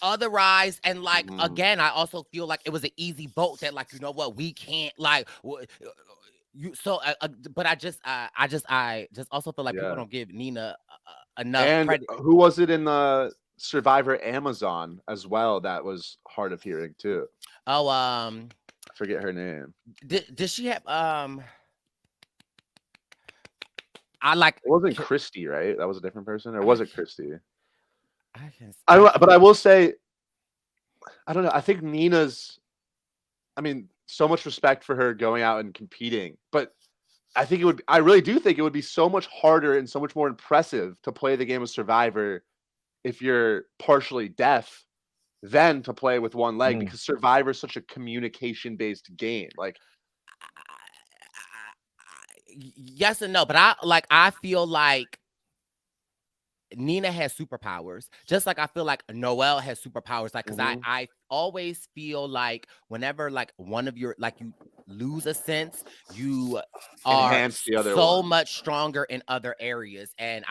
and like again, I also feel like it was an easy vote that, like, you know what, we can't, like, you. So, but I just also feel like people don't give Nina enough And credit. who was it in the Survivor Amazon as well that was hard of hearing too? Oh, I forget her name. did she have I like. It wasn't Christy, right? That was a different person, or was it Christy? But I will say, I don't know. I think Nina's. I mean, so much respect for her going out and competing, but I think it would. I really do think it would be so much harder and so much more impressive to play the game of Survivor if you're partially deaf than to play with one leg, because Survivor is such a communication-based game. Like, yes and no, but I feel like Nina has superpowers, just like I feel like Noelle has superpowers. Like, because I always feel like whenever, like, one of your, like, you lose a sense, you are enhance the other so one. much stronger in other areas. And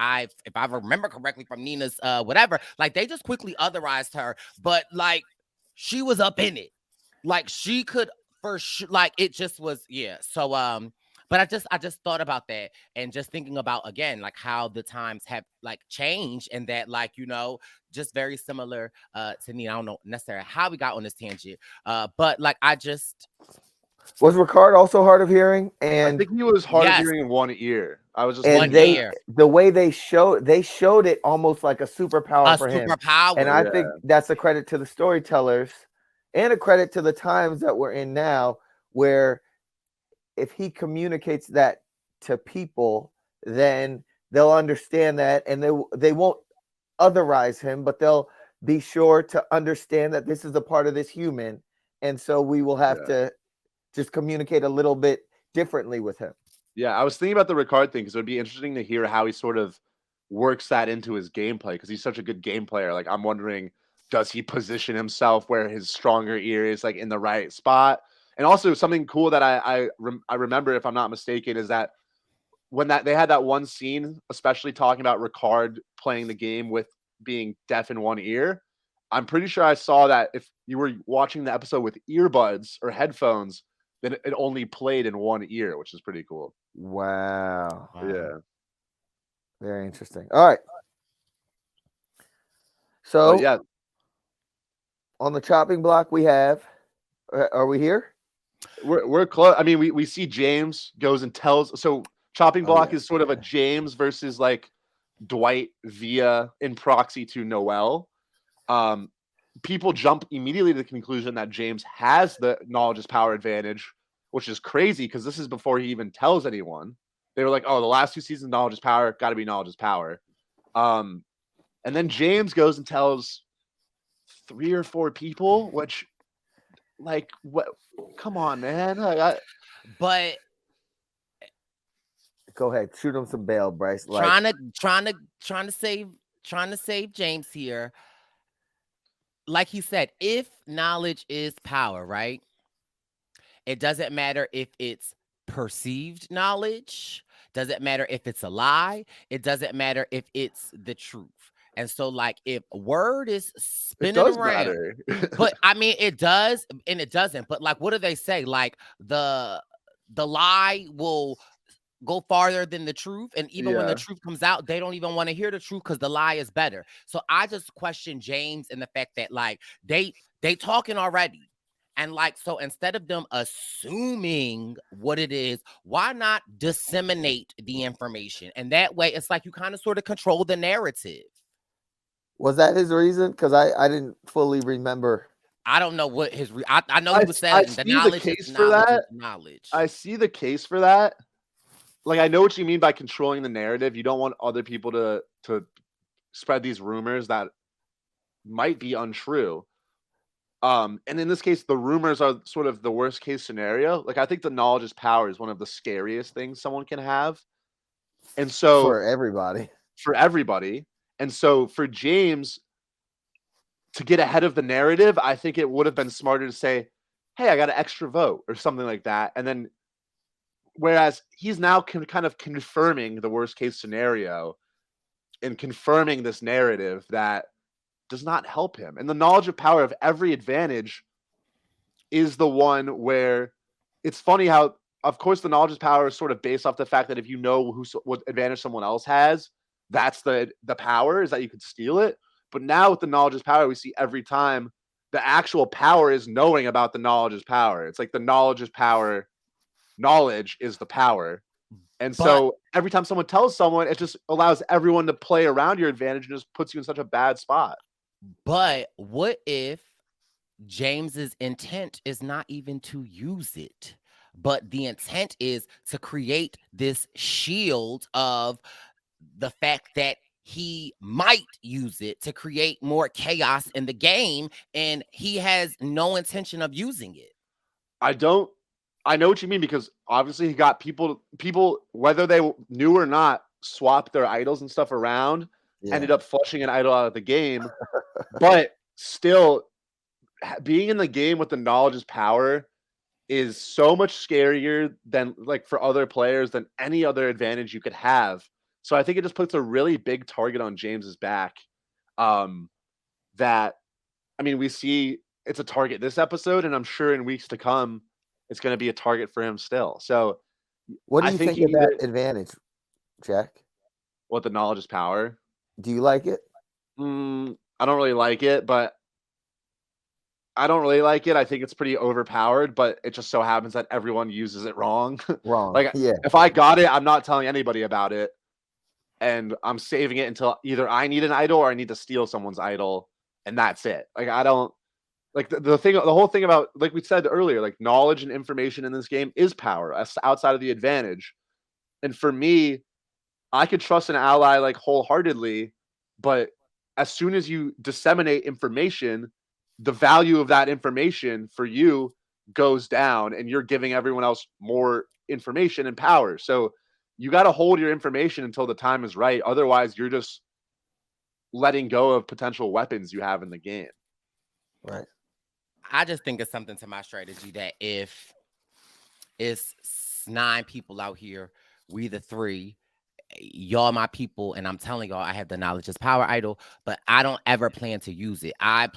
if I remember correctly from Nina's whatever, like, they just quickly otherized her, but like, she was up in it, like, she could for sure, like, it just was, yeah. So but I just thought about that, and just thinking about, again, like, how the times have, like, changed, and that, like, you know, just very similar to me. I don't know necessarily how we got on this tangent, but like, I just was Ricard also hard of hearing, and I think he was hard of hearing in one ear. I was just and the way they showed it almost like a superpower for him. And I think that's a credit to the storytellers and a credit to the times that we're in now, where if he communicates that to people, then they'll understand that, and they won't otherize him, but they'll be sure to understand that this is a part of this human, and so we will have to just communicate a little bit differently with him. Yeah, I was thinking about the Ricard thing because it would be interesting to hear how he sort of works that into his gameplay, because he's such a good game player. Like, I'm wondering, does he position himself where his stronger ear is, like, in the right spot? And also, something cool that I remember, if I'm not mistaken, is that when they had that one scene, especially talking about Ricard playing the game with being deaf in one ear, I'm pretty sure I saw that if you were watching the episode with earbuds or headphones, then it only played in one ear, which is pretty cool. Wow. Yeah. Very interesting. All right. So, yeah, on the chopping block, we have. Are we here? We're close. I mean, we see James goes and tells. So chopping block is sort of a James versus, like, Dwight via in proxy to Noelle. People jump immediately to the conclusion that James has the knowledge is power advantage, which is crazy because this is before he even tells anyone. They were like, oh, the last 2 seasons, knowledge is power, got to be knowledge is power. And then James goes and tells 3 or 4 people, which, like, what? Come on, man. But go ahead, shoot him some bail, Brice. Like, trying to save James here. Like he said, if knowledge is power, right? It doesn't matter if it's perceived knowledge. Doesn't matter if it's a lie. It doesn't matter if it's the truth. And so, like, if word is spinning around, but I mean, it does and it doesn't. But, like, what do they say? Like, the lie will go farther than the truth, and even when the truth comes out, they don't even want to hear the truth because the lie is better. So I just question James and the fact that, like, they talking already, and, like, so instead of them assuming what it is, why not disseminate the information? And that way, it's like you kind of sort of control the narrative. Was that his reason? Because I didn't fully remember. I don't know what his. I know he was saying the knowledge is knowledge. I see the case for that. Like, I know what you mean by controlling the narrative. You don't want other people to spread these rumors that might be untrue. And in this case, the rumors are sort of the worst case scenario. Like, I think the knowledge is power is one of the scariest things someone can have. And so for everybody. And so for James to get ahead of the narrative, I think it would have been smarter to say, hey, I got an extra vote or something like that. And then whereas he's now kind of confirming the worst case scenario and confirming this narrative that does not help him. And the knowledge of power of every advantage is the one where it's funny how, of course, the knowledge of power is sort of based off the fact that if you know what advantage someone else has, that's the power, is that you could steal it. But now with the knowledge of power, we see every time the actual power is knowing about the knowledge of power. It's like the knowledge of power, knowledge is the power. And so every time someone tells someone, it just allows everyone to play around your advantage and just puts you in such a bad spot. But what if James's intent is not even to use it, but the intent is to create this shield of the fact that he might use it to create more chaos in the game, and he has no intention of using it? I know what you mean, because obviously he got people, whether they knew or not, swap their idols and stuff around, ended up flushing an idol out of the game. But still, being in the game with the knowledge is power is so much scarier than, like, for other players than any other advantage you could have. So I think it just puts a really big target on James's back. That, I mean, we see it's a target this episode, and I'm sure in weeks to come, it's going to be a target for him still. So what do you think of that advantage, Jack? What, the knowledge is power? Do you like it? I don't really like it, but I think it's pretty overpowered, but it just so happens that everyone uses it wrong. Like, if I got it, I'm not telling anybody about it. And I'm saving it until either I need an idol or I need to steal someone's idol. And that's it. Like, I don't like the whole thing about, like we said earlier, like, knowledge and information in this game is power outside of the advantage. And for me, I could trust an ally like wholeheartedly, but as soon as you disseminate information, the value of that information for you goes down, and you're giving everyone else more information and power. So you got to hold your information until the time is right. Otherwise, you're just letting go of potential weapons you have in the game. Right. I just think it's something to my strategy that if it's 9 people out here, we the 3, y'all my people, and I'm telling y'all I have the knowledge is power idol, but I don't ever plan to use it. I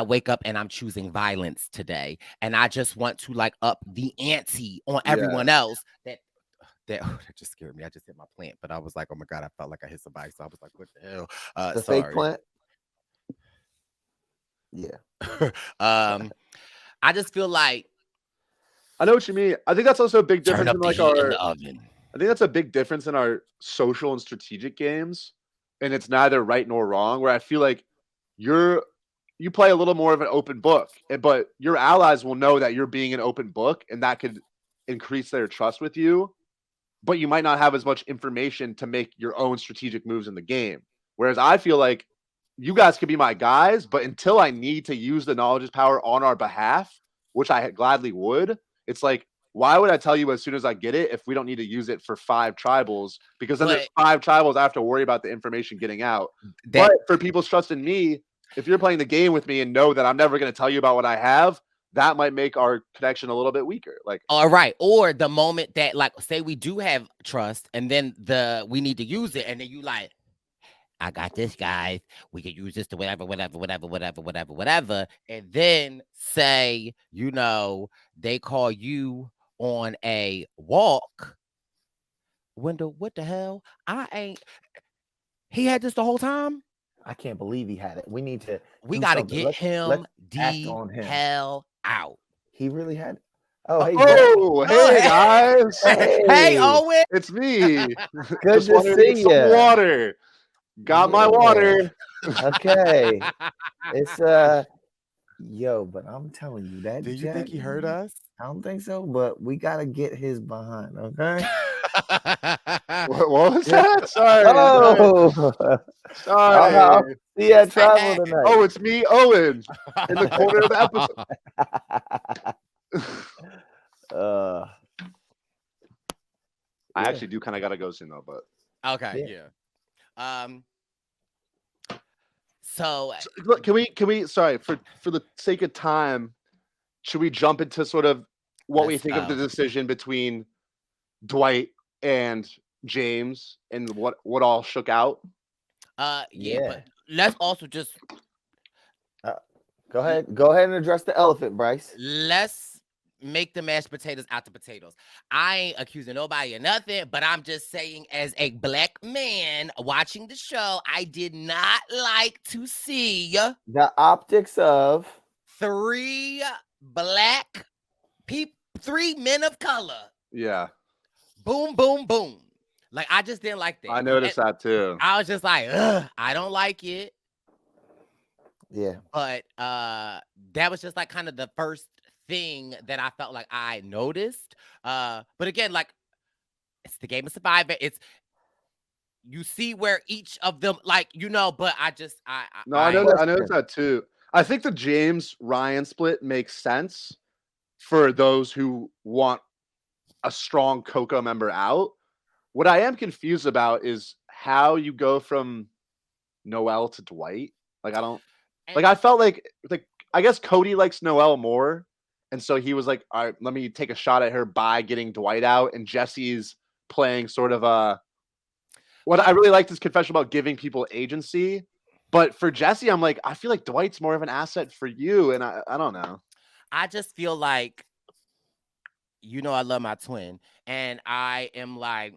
wake up and I'm choosing violence today, and I just want to, like, up the ante on everyone else. That just scared me. I just hit my plant, but I was like, oh my God, I felt like I hit somebody. So I was like, what the hell? The fake plant? Yeah. I just feel like, I know what you mean. I think that's also a big difference in, like, in the oven. I think that's a big difference in our social and strategic games, and it's neither right nor wrong, where I feel like you play a little more of an open book, but your allies will know that you're being an open book, and that could increase their trust with you, but you might not have as much information to make your own strategic moves in the game. Whereas I feel like you guys could be my guys, but until I need to use the knowledge's power on our behalf, which I gladly would, it's like, why would I tell you as soon as I get it if we don't need to use it for 5 tribals? Because then there's 5 tribals I have to worry about the information getting out. But for people's trust in me, if you're playing the game with me and know that I'm never going to tell you about what I have, that might make our connection a little bit weaker. Like, all right. Or the moment that, like, say we do have trust, and then we need to use it, and then you like, I got this, guys. We can use this to whatever. And then say, they call you on a walk. Wendell, what the hell? He had this the whole time? I can't believe he had it. We got to get him the hell out. He really had it. Hey guys. Hey, Owen. It's me. Good to see you. Some water. Got my water. Okay. It's but I'm telling you that. Do you think he heard us? I don't think so, but we gotta get his behind, okay? What was that? Sorry. Sorry. Yeah, travel tonight. Oh, it's me, Owen, in the corner of the episode. I Yeah. actually do kind of gotta go soon though, but Okay, yeah. So look, can we? Sorry for the sake of time, should we jump into sort of what we let's think of the go. decision between Dwight and James and what all shook out? Yeah, Yeah. but let's also just Go ahead and address the elephant, Brice. let's make the mashed potatoes out the potatoes. I ain't accusing nobody of nothing, but I'm just saying, as a black man watching the show, I did not like to see The optics of 3 black people, 3 men of color. Yeah, Boom, boom, boom. Like, I just didn't like that. I noticed that too. I was just like, ugh, I don't like it. yeah. But that was just like kind of the first thing that I felt like I noticed. But again, like, it's the game of Survivor. It's, you see where each of them, like, but I just No, I noticed Question. that too. I think the James Ryan split makes sense for those who want a strong Coco member out. What I am confused about is how you go from Noel to Dwight. Like I don't like. I felt like I guess Cody likes Noel more, and so he was like, "All right, let me take a shot at her by getting Dwight out." And Jesse's playing sort of a. What I really liked is confession about giving people agency, but for Jesse, I'm like, I feel like Dwight's more of an asset for you, and I don't know. I just feel like, I love my twin, and I am like,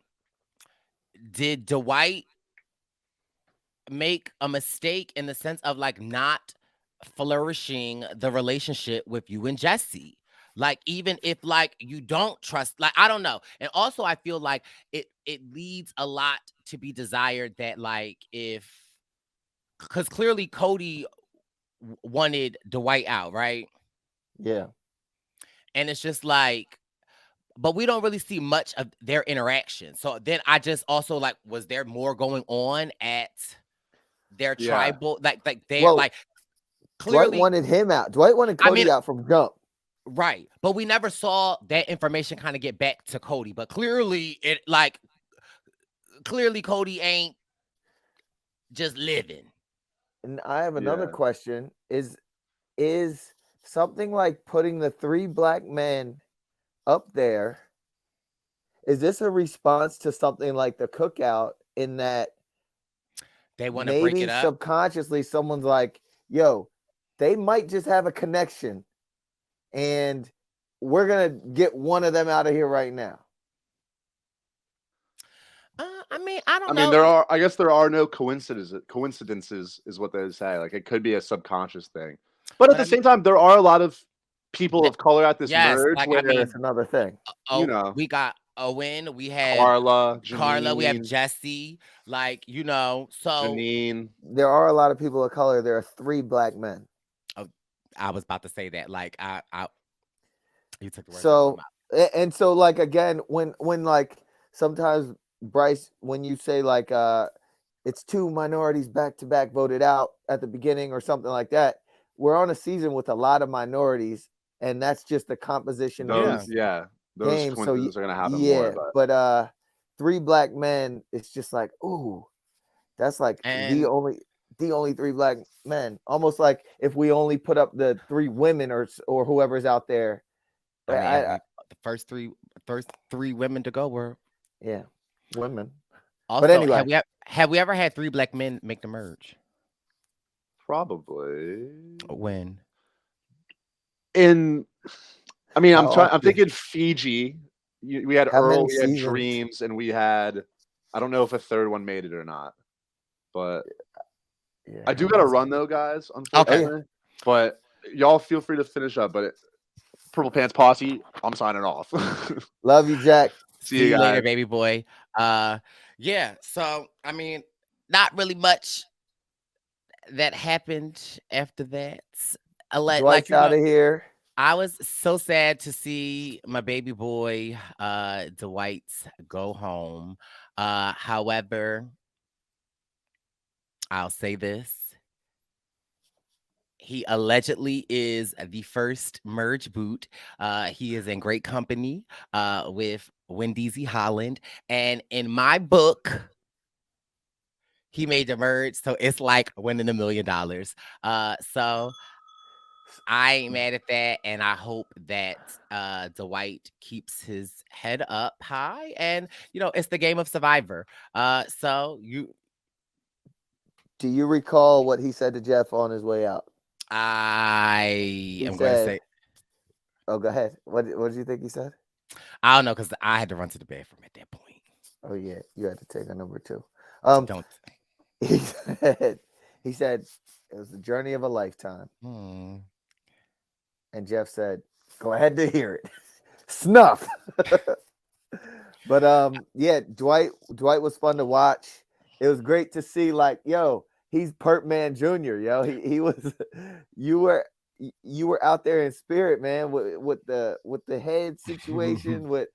did Dwight make a mistake in the sense of like not flourishing the relationship with you and Jesse? Like, even if like you don't trust, like, I don't know. And also I feel like it leaves a lot to be desired, that like, because clearly Cody wanted Dwight out, right? Yeah. And it's just like, but we don't really see much of their interaction. So then I just also like, was there more going on at their Yeah. tribal, like they're Well, like, Dwight clearly, wanted him out. Dwight wanted I Cody mean- out from jump. right? But we never saw that information kind of get back to Cody. But clearly, clearly Cody ain't just living. And I have another Yeah. question: is something like putting the 3 black men up there? Is this a response to something like the cookout, in that They want to break maybe it up. subconsciously someone's like, "Yo, they might just have a connection, and we're gonna get one of them out of here right now." I mean, I don't I know. mean, I guess there are no coincidences. Coincidences is what they say. Like it could be a subconscious thing, but at But the same time, there are a lot of people of color at this yes, merge. like, I Where mean, That's another thing. we got Owen, we had Carla, Carla, we have Janine, Jesse, like, so Janine. There are a lot of people of color. There are 3 black men. I was about to say that, like, I you took the words out of So my mouth. and so, like, again, when like sometimes, Brice, when you say like it's 2 minorities back to back voted out at the beginning or something like that, we're on a season with a lot of minorities, and that's just the composition of Those, these those games. So coincidences are gonna happen yeah, more. but 3 black men, it's just like, ooh, that's like And the only 3 black men. Almost like if we only put up the 3 women or whoever's out there. I mean, I the first three women to go were yeah, women. also. anyway. Have we ever had 3 black men make the merge? Probably. When? I mean, How I'm often? thinking Fiji. We had How many Earl, we had seasons? Dreams, and we had. I don't know if a third one made it or not, but Yeah, I do got to run though, guys. Oh, Unfortunately, but y'all feel free to finish up. But Purple Pants Posse, I'm signing off. Love you, Jack. See you later, guys. baby boy. Yeah. So I mean, not really much that happened after that. Dwight's out of here. I was so sad to see my baby boy, Dwight, go home. However, I'll say this. He allegedly is the first merge boot. He is in great company with Wendeezy Holland. And in my book, he made the merge. So it's like winning $1 million. So I ain't mad at that. And I hope that Dwight keeps his head up high. And, it's the game of Survivor. So Do you recall what he said to Jeff on his way out? I am going to say. Oh, go ahead. What did you think he said? I don't know, because I had to run to the bathroom at that point. Oh, yeah. You had to take a number 2. Don't. He said it was the journey of a lifetime. And Jeff said, go ahead to hear it. Snuff. But yeah, Dwight was fun to watch. It was great to see, like, yo, he's Perp Man Jr., yo. He was you were out there in spirit, man, with the head situation, with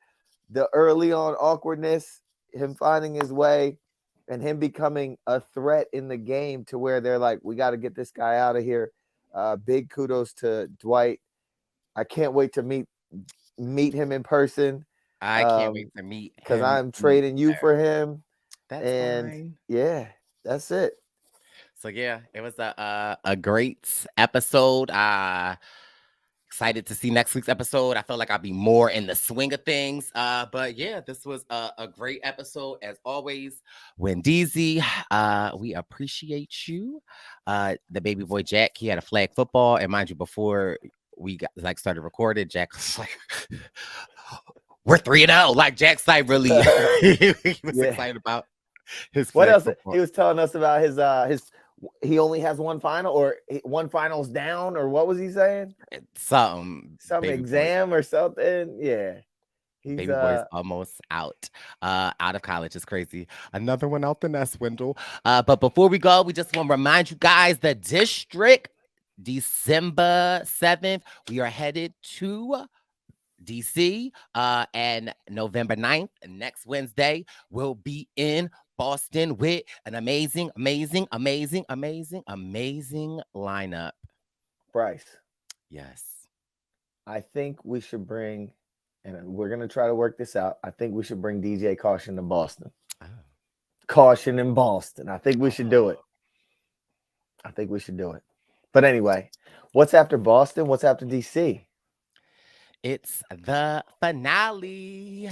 the early on awkwardness, him finding his way, and him becoming a threat in the game to where they're like, we got to get this guy out of here. Big kudos to Dwight. I can't wait to meet him in person. I can't wait to meet him. Because I'm trading you for him. That's fine. Yeah, that's it. So yeah, it was a great episode. Excited to see next week's episode. I feel like I'll be more in the swing of things. But yeah, this was a great episode as always. Wendeezy, we appreciate you. The baby boy Jack, he had a flag football, and mind you, before we started recording, Jack was like, "We're 3-0." Like Jack's like really, he was excited about his. What else? Football. He was telling us about his. He only has one final, or one final's down, or what was he saying? Some exam boy. Or something. Yeah. Baby boy's almost out of college. It's crazy. Another one out the nest, Wendell. But before we go, we just want to remind you guys, the district, December 7th, we are headed to DC, and November 9th, next Wednesday, we'll be in Boston with an amazing lineup. Brice. Yes. I think we should bring, and we're going to try to work this out, I think we should bring DJ Caution to Boston. Oh. Caution in Boston. I think we should do it. But anyway, what's after Boston? What's after DC? It's the finale.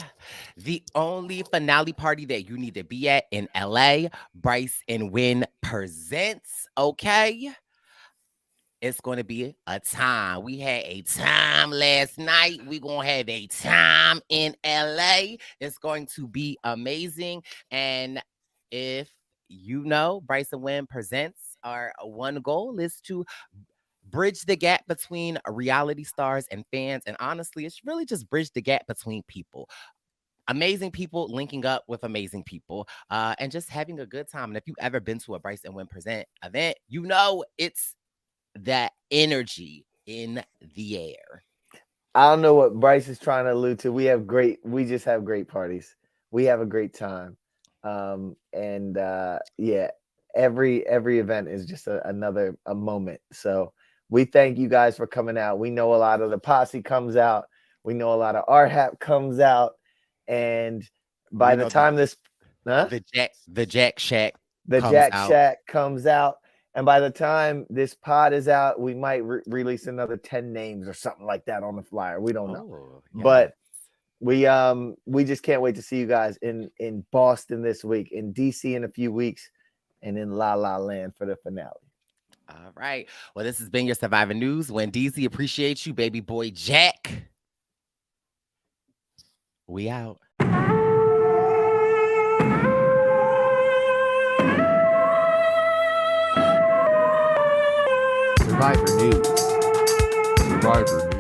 The only finale party that you need to be at in LA. Brice and Win presents, okay? It's going to be a time. We had a time last night. We're going to have a time in LA. It's going to be amazing. And if you know, Brice and Win presents, our one goal is to bridge the gap between reality stars and fans. And honestly, it's really just bridge the gap between people. Amazing people linking up with amazing people, and just having a good time. And if you've ever been to a Brice and Win present event, you know it's that energy in the air. I don't know what Brice is trying to allude to. We just have great parties. We have a great time. Yeah, every event is just another moment. So we thank you guys for coming out. We know a lot of the posse comes out. We know a lot of RHAP comes out. And by the time the Jack Shack comes out. And by the time this pod is out, we might release another 10 names or something like that on the flyer. We don't know. Yeah. But we just can't wait to see you guys in Boston this week, in DC in a few weeks, and in La La Land for the finale. All right. Well, this has been your Survivor News. Wendeezy, appreciate you, baby boy Jack. We out. Survivor News. Survivor News.